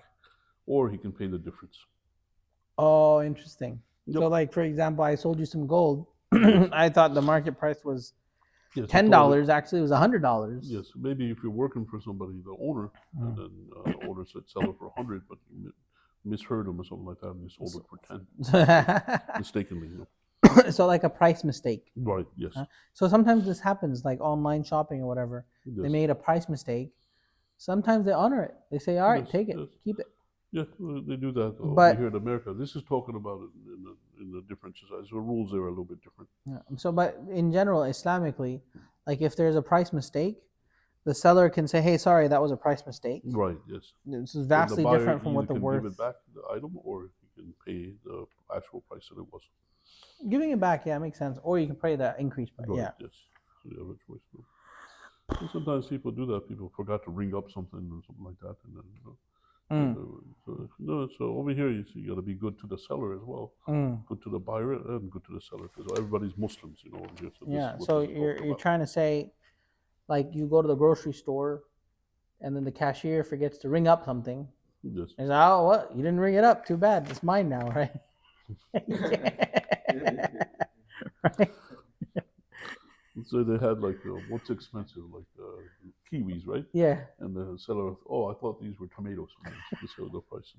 or he can pay the difference. Oh, interesting. Yep. So like, for example, I sold you some gold. Yes. I thought the market price was Yes, $10. Actually, it was $100. Yes, maybe if you're working for somebody, the owner, and then the owner said sell it for 100, but you misheard him or something like that, and you sold it for 10 mistakenly. You know. So like a price mistake. Right. Yes. So sometimes this happens, like online shopping or whatever. Yes. They made a price mistake. Sometimes they honor it. They say, "All right, take it, keep it." Yeah, they do that But over here in America. This is talking about it in the different societies. The rules there are a little bit different. yeah. So, but in general, Islamically, like if there's a price mistake, the seller can say, "Hey, sorry, that was a price mistake." Right. Yes. This is vastly different from what the worth. Give it back the item, or he can pay the actual price that it was. Giving it back, yeah, makes sense. Or you can pay the increased price. Right, Yeah. yes. So you have a choice. No? And sometimes people do that. People forgot to ring up something or something like that, and then so over here you got to be good to the seller as well, good to the buyer and good to the seller, because everybody's Muslims, you know. Over here, so yeah. So you're trying to say, like, you go to the grocery store, and then the cashier forgets to ring up something. Yes. He's like, oh, what? You didn't ring it up. Too bad. It's mine now, right? Right. So they had like what's expensive, like kiwis, right? Yeah. And the seller, oh, I thought these were tomatoes. So the price.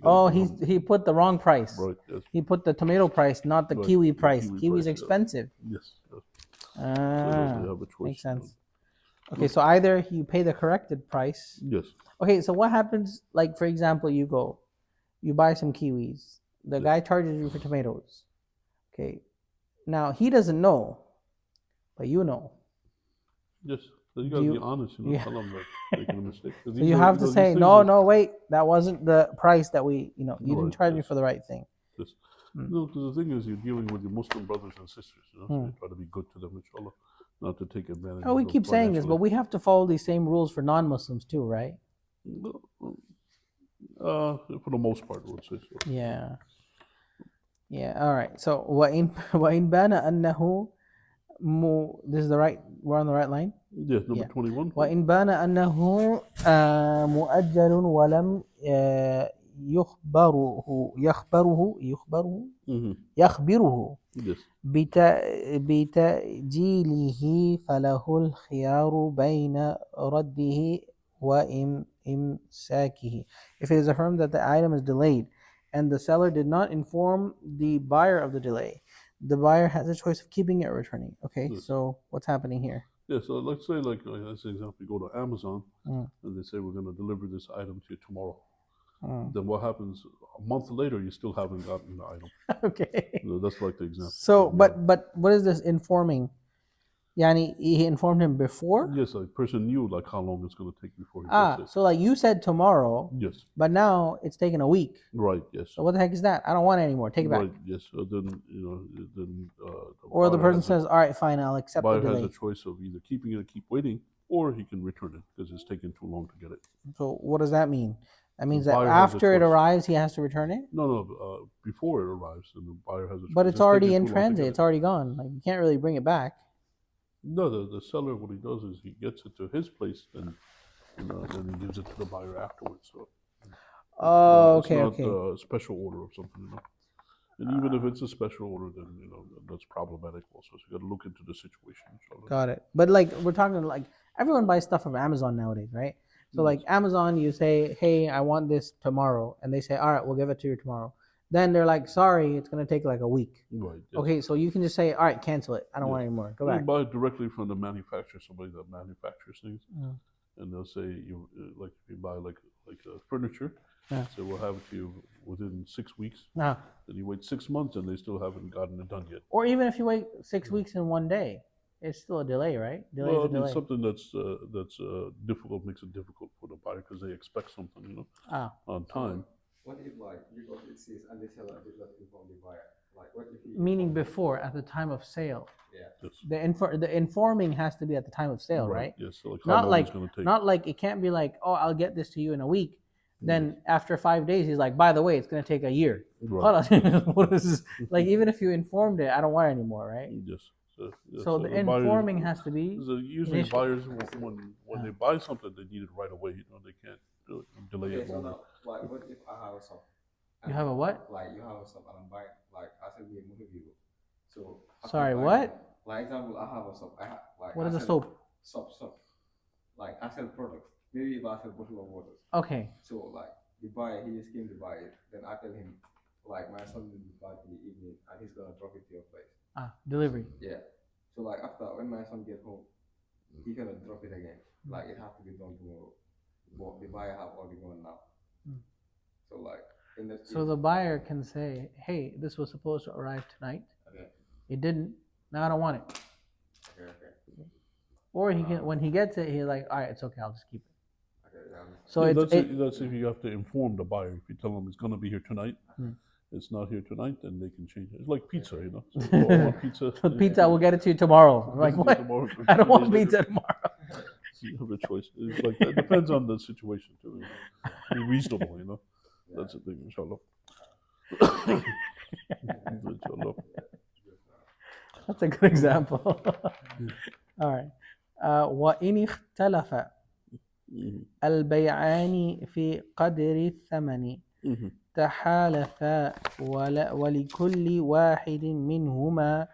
Oh, he put the wrong price. Right. Yes. He put the tomato price, not the kiwi price. Kiwi's expensive. Yes. Ah, so you have a choice, makes sense. Okay, so either you pay the corrected price. Yes. Okay, so what happens? Like, for example, you buy some kiwis. The guy charges you for tomatoes. Okay, now he doesn't know, but you know. Yes. So you gotta be honest, you know, tell them that making a mistake. So you have to say, no, wait, that wasn't the price that you didn't charge me for the right thing. Yes. No, because the thing is, you're dealing with your Muslim brothers and sisters, you know, so you try to be good to them, inshallah, not to take advantage of them. Oh, we keep saying this, but we have to follow these same rules for non-Muslims too, right? For the most part, I would say so. Yeah. Yeah, all right. So, وَإِن بَانَ أَنَّهُ this is the right, we're on the right line? Yeah, number 21. وَإِن بَانَ أَنَّهُ مُؤَجَّلٌ وَلَمْ يخبره بتأجيله فله الخيار بين رده وإمساكه. If it is affirmed that the item is delayed and the seller did not inform the buyer of the delay, the buyer has a choice of keeping it or returning. Okay, so what's happening here? Yeah, so let's say, like, as an example, you go to Amazon and they say, we're going to deliver this item to you tomorrow. Then what happens a month later? You still haven't gotten the item. Okay. So that's like the example. So, but what is this informing? Yani, he informed him before? Yes, like person knew like how long it's going to take before he gets it. So like you said tomorrow. Yes. But now it's taken a week. Right. Yes. So what the heck is that? I don't want it anymore. Take it back. Right. Yes. So then or the person says, "All right, fine, I'll accept the delay." Buyer has a choice of either keeping it and keep waiting, or he can return it because it's taken too long to get it. So what does that mean? That means that after it arrives, he has to return it? No, before it arrives, and the buyer has a choice. But it's already in transit. It's already gone. Like, you can't really bring it back. No, the seller, what he does is he gets it to his place, and then he gives it to the buyer afterwards. So, okay, it's not a special order or something, you know. And even if it's a special order, then that's problematic also. So you got to look into the situation. Got it. But like we're talking, like everyone buys stuff from Amazon nowadays, right? So like Amazon, you say, "Hey, I want this tomorrow," and they say, "All right, we'll give it to you tomorrow." Then they're like, "Sorry, it's gonna take like a week." Right. Yes. Okay, so you can just say, "All right, cancel it. I don't want it anymore. Go back." You buy it directly from the manufacturer, somebody that manufactures things, and they'll say if you buy like furniture, so we'll have it to you within 6 weeks. Then you wait 6 months, and they still haven't gotten it done yet. Or even if you wait 6 weeks in one day, it's still a delay, right? Delay Well, is I a mean, delay. something that's difficult makes it difficult for the buyer because they expect something, you know, on time. What if, like, because it says and the seller did not inform the buyer? Like, what if he Meaning before, at the time of sale. Yeah. Yes. The informing has to be at the time of sale, right? Yes. So like how long it's going to take? Not like it can't be like, oh, I'll get this to you in a week. Then after 5 days, he's like, by the way, it's going to take a year. Right. What is this? Like, even if you informed it, I don't want it anymore, right? Yes. So the informing has to be usually initial. buyers when they buy something they need it right away. You know, they can't delay it so longer. now, like, what if I have a shop? You have a what? Like, you have a shop and I'm buying, like, I said, we movie video. So sorry, what? Like, example, I have a shop. I have like. What is a soap? Shop. Like, I sell products. Maybe if I sell bottle of water. Okay. So like the buyer, he just came to buy it. Then I tell him, like, my son will be back in the evening and he's gonna drop it to your place. Delivery. Yeah. So like after when my son gets home, he gonna drop it again. Like it has to be done tomorrow. But the buyer have already gone now. So like in that So the buyer can say, hey, this was supposed to arrive tonight. Okay. It didn't. Now I don't want it. Okay. Or he can, when he gets it, he's like, all right, it's okay, I'll just keep it. So that's if you have to inform the buyer. If you tell them it's going to be here tonight, it's not here tonight, then they can change it. It's like pizza, you know. So, I want pizza. So pizza, we'll get it to you tomorrow. I'm like, what? Tomorrow, I don't want pizza tomorrow. You have a choice. It's like that. It depends on the situation too. Be reasonable, you know. That's the thing, inshallah. Inshallah. That's a good example. All right. وإن اختلف البيعان في قدر الثمن تحالفا ولكل واحد منهما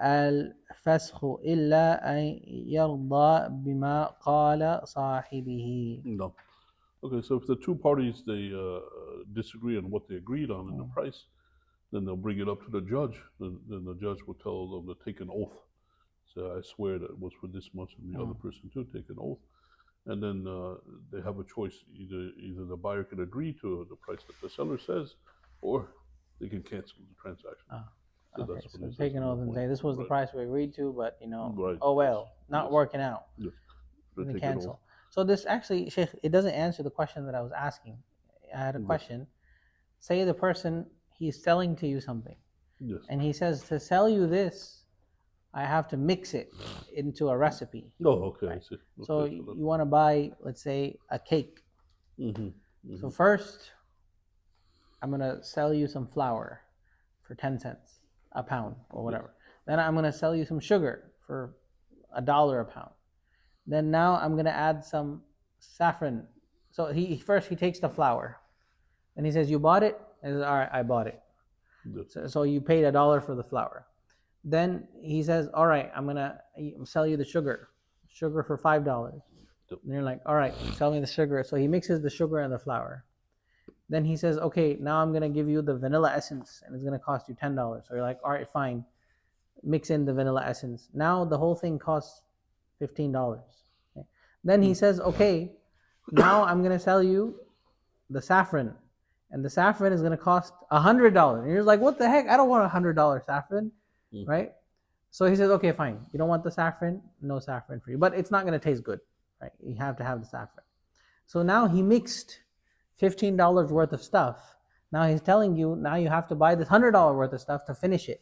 الفسخ إلا أن يرضى بما قال صاحبه. No. Okay, so if the two parties they disagree on what they agreed on in the price, then they'll bring it up to the judge. Then the judge will tell them to take an oath. So I swear that it was for this much, and the other person too take an oath. And then they have a choice. Either the buyer can agree to the price that the seller says, or they can cancel the transaction. So okay, so take an oath and say, this was the price we agreed to, but you know, not working out. Yes. And cancel. So this actually, Sheikh, it doesn't answer the question that I was asking. I had a question. Say the person, he's selling to you something. Yes. And he says, to sell you this, I have to mix it into a recipe. Oh, okay. Right? I see. Okay, so you want to buy, let's say, a cake. So first, I'm going to sell you some flour for 10 cents a pound or whatever. Then I'm going to sell you some sugar for $1 a pound. Then now I'm going to add some saffron. So he takes the flour. And he says, you bought it? And he says, all right, I bought it. So you paid $1 for the flour. Then he says, all right, I'm going to sell you the sugar for $5. And you're like, all right, sell me the sugar. So he mixes the sugar and the flour. Then he says, okay, now I'm going to give you the vanilla essence and it's going to cost you $10. So you're like, all right, fine. Mix in the vanilla essence. Now the whole thing costs $15. Okay. Then he says, okay, now I'm going to sell you the saffron. And the saffron is going to cost $100. And you're like, what the heck? I don't want $100 saffron. Right? So he says, okay, fine. You don't want the saffron? No saffron for you. But it's not going to taste good. Right? You have to have the saffron. So now he mixed $15 worth of stuff. Now he's telling you, now you have to buy this $100 worth of stuff to finish it.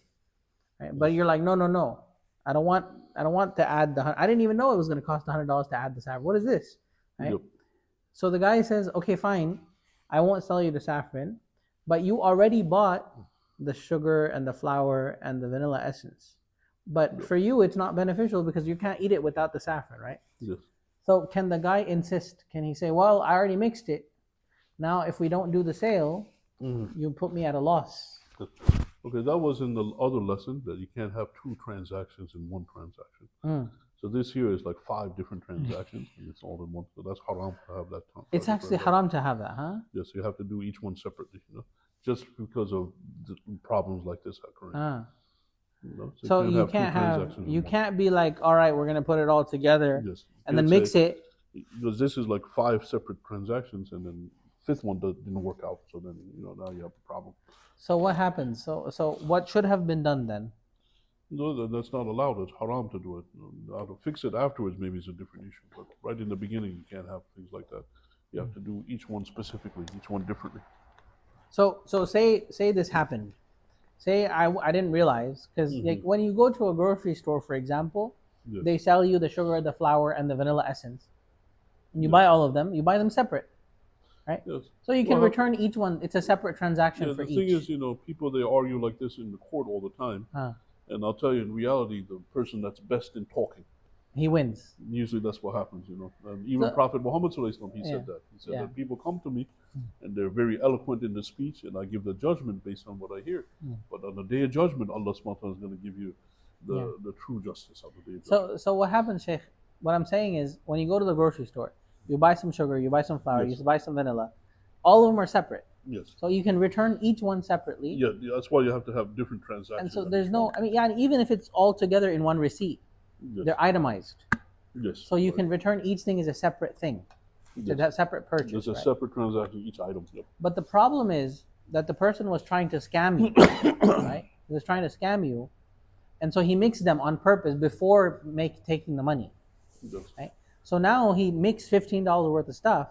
Right? But you're like, no. I don't want to add I didn't even know it was going to cost $100 to add the saffron. What is this? Right? Yep. So the guy says, okay, fine. I won't sell you the saffron, but you already bought the sugar and the flour and the vanilla essence. But for you, it's not beneficial because you can't eat it without the saffron, right? Yes. So can the guy insist? Can he say, well, I already mixed it. Now, if we don't do the sale, you put me at a loss. Okay, that was in the other lesson that you can't have two transactions in one transaction. So this here is like 5 different transactions, and it's all in one. So that's haram to have that. It's actually haram to have that, huh? Yes, you have to do each one separately, you know, just because of the problems like this occurring. You know? So you can't be like, all right, we're gonna put it all together, and then mix it. Because this is like 5 separate transactions, and then 5th one didn't work out. So then now you have a problem. So what happens? So what should have been done then? No, that's not allowed. It's haram to do it. How to fix it afterwards maybe is a different issue. But right in the beginning, you can't have things like that. You have to do each one specifically, each one differently. So say this happened. Say I didn't realize, because like when you go to a grocery store, for example, Yes. they sell you the sugar, the flour, and the vanilla essence, and you buy all of them. You buy them separate, right? Yes. So you can Well, return each one. It's a separate transaction for the each. thing is, people, they argue like this in the court all the time. And I'll tell you, in reality, the person that's best in talking, he wins. Usually that's what happens, And even Prophet Muhammad sallallahu alaihi wasallam, he Yeah. said that. He said Yeah. that people come to me and they're very eloquent in the speech, and I give the judgment based on what I hear. But on the day of judgment, Allah subhanahu wa ta'ala is going to give you the true justice on the day of judgment. So what happens, Sheikh? What I'm saying is, when you go to the grocery store, you buy some sugar, you buy some flour, Yes. you buy some vanilla. All of them are separate. Yes. So you can return each one separately. Yeah, that's why you have to have different transactions. And so on there's each no, one. I mean, yeah, even if it's all together in one receipt, Yes. they're itemized. Yes. So you right. can return each thing as a separate thing. Yes. That separate purchase. There's a right? separate transaction, each item. Yep. But the problem is that the person was trying to scam you, right? He was trying to scam you, and so he mixed them on purpose before taking the money, Yes. right? So now he mixed $15 worth of stuff,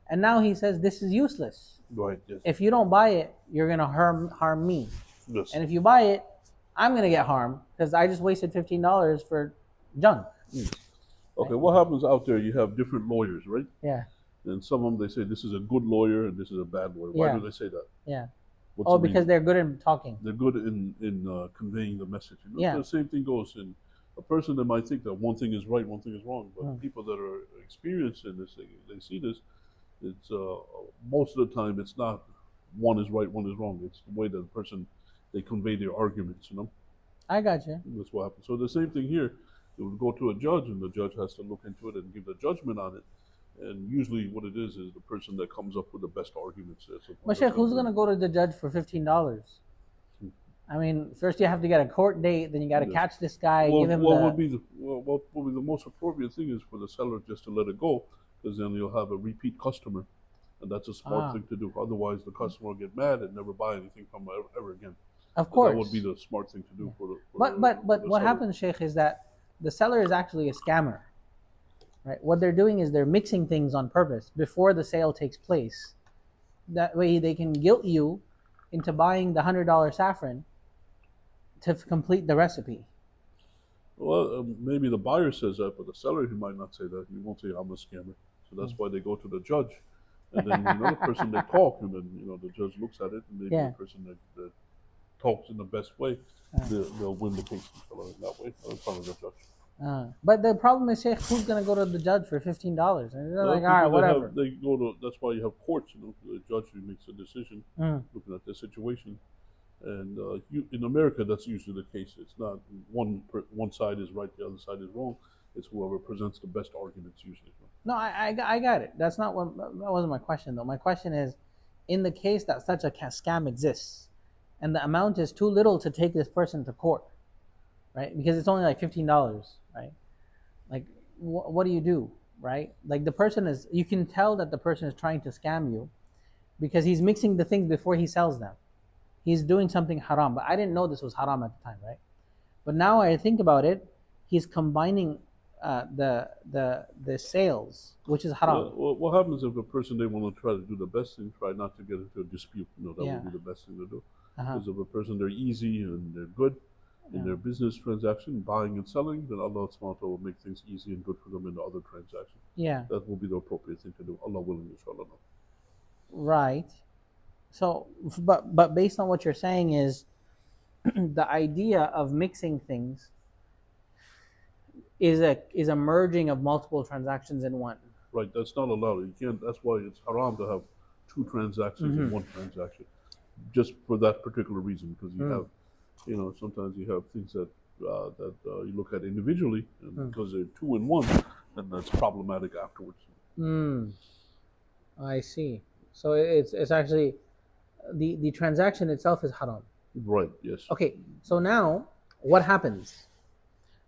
and now he says this is useless. Right. Yes. If you don't buy it, you're gonna harm me, Yes. and if you buy it, I'm gonna get harmed because I just wasted $15 for junk. Yes. Okay, what happens out there? You have different lawyers, right? Yeah. And some of them, they say this is a good lawyer and this is a bad lawyer. Why Yeah. do they say that? Yeah. What's Oh, the because reason? they're good at talking. They're good in conveying the message. Yeah. So the same thing goes in a person that might think that one thing is right, one thing is wrong. But people that are experienced in this, they see this. It's most of the time it's not one is right, one is wrong. It's the way that the person, they convey their arguments. I got you. That's what happens. So the same thing here. It would go to a judge, and the judge has to look into it and give the judgment on it. And usually, what it is the person that comes up with the best arguments. But Sheikh, who's gonna go to the judge for $15? I mean, first you have to get a court date, then you got to catch this guy, give him what would be the most appropriate thing is for the seller just to let it go, because then you'll have a repeat customer, and that's a smart thing to do. Otherwise, the customer will get mad and never buy anything from ever again. Of course, that would be the smart thing to do for the. But what happens, Sheikh, is that the seller is actually a scammer, right? What they're doing is they're mixing things on purpose before the sale takes place. That way, they can guilt you into buying the $100 saffron to complete the recipe. Well, maybe the buyer says that, but the seller, he might not say that. He won't say I'm a scammer. So that's why they go to the judge, and then the person they talk, and then the judge looks at it, and maybe the person that talks in the best way, they'll win the case that way in front of the judge. But the problem is, Sheikh, who's gonna go to the judge for $15? And they're like, all right, whatever. They go to. That's why you have courts. The judge who makes a decision, looking at the situation. And in America, that's usually the case. It's not one side is right, the other side is wrong. It's whoever presents the best arguments usually. No, I got it. That wasn't my question though. My question is, in the case that such a scam exists, and the amount is too little to take this person to court, right? Because it's only like $15, right? Like, what do you do, right? Like you can tell that the person is trying to scam you, because he's mixing the things before he sells them. He's doing something haram, but I didn't know this was haram at the time, right? But now I think about it, he's combining the sales, which is haram. Well, what happens if a person, they want to try to do the best thing, try not to get into a dispute? That would be the best thing to do. Because if a person, they're easy and they're good in their business transaction, buying and selling, then Allah subhanahu wa ta'ala will make things easy and good for them in the other transaction. Yeah. That will be the appropriate thing to do. Allah willing, inshallah. Right. So, but based on what you're saying is, the idea of mixing things is a merging of multiple transactions in one. Right. That's not allowed. You can't. That's why it's haram to have two transactions in one transaction, just for that particular reason. Because you have, sometimes you have things that you look at individually, and because they're two in one, then that's problematic afterwards. I see. So it's actually the transaction itself is haram. Right. Yes. Okay. So now what happens?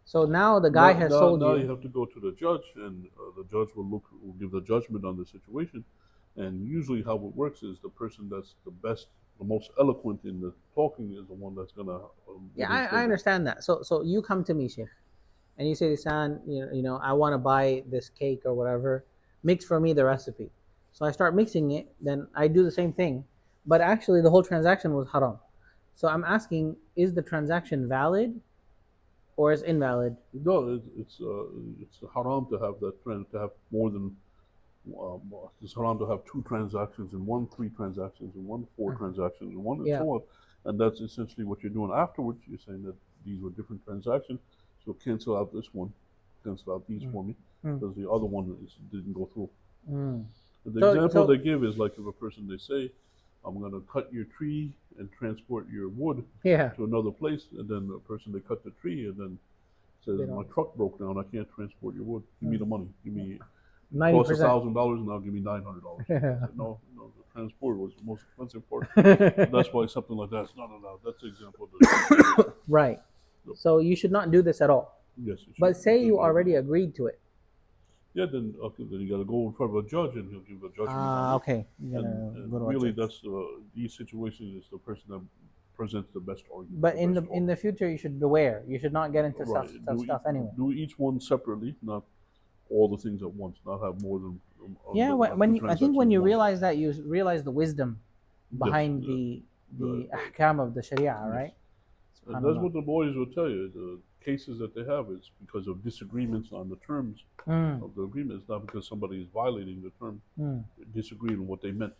So now the guy has sold you. Now you have to go to the judge, and the judge will give the judgment on the situation. And usually, how it works is the person that's the best the most eloquent in the talking is the one that's gonna. Yeah, I understand that. So you come to me, Sheikh, and you say, "San, I want to buy this cake or whatever. Mix for me the recipe." So I start mixing it. Then I do the same thing, but actually the whole transaction was haram. So I'm asking, is the transaction valid or is invalid? No, it's haram to have that trend to have more than. It's haram to have 2 transactions in one, 3 transactions in one, 4 transactions in one, and Yeah. so on. And that's essentially what you're doing afterwards. You're saying that these were different transactions, so cancel out this one, cancel out these for me, because the other one didn't go through. The example they give is like if a person, they say, I'm going to cut your tree and transport your wood to another place, and then the person, they cut the tree and then says, my truck broke down, I can't transport your wood, give me the money, give me, it costs $1,000 and I'll give me $900. Said, no, the transport was the most expensive part. That's why something like that is not allowed. That's the example. Right. So you should not do this at all. Yes. But say you already agreed to it. Yeah, then you got to go in front of a judge and he'll give a judgment. Okay. And really, that's these situations is the person that presents the best argument. But in the future, you should beware. You should not get into stuff anyway. Do each one separately, not all the things at once. Not have more than. I think when you realize that, you realize the wisdom behind the ahkam of the Sharia, right? And that's what the lawyers will tell you. The cases that they have is because of disagreements on the terms of the agreement. It's not because somebody is violating the term, disagreeing on what they meant.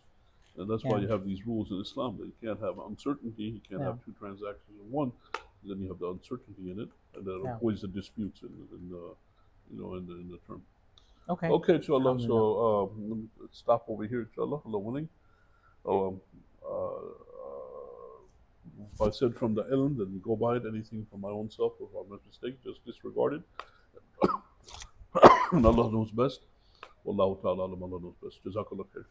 And that's why you have these rules in Islam that you can't have uncertainty, you can't have 2 transactions in one, then you have the uncertainty in it, and that avoids the disputes in the term. Okay, inshallah. So let's stop over here, inshallah. Allah willing. If I said from the ilm, then go by it. Anything from my own self or from my mistake, just disregard it. And Allah knows best. Wallahu ta'ala alam, Allah knows best. Jazakallah khair.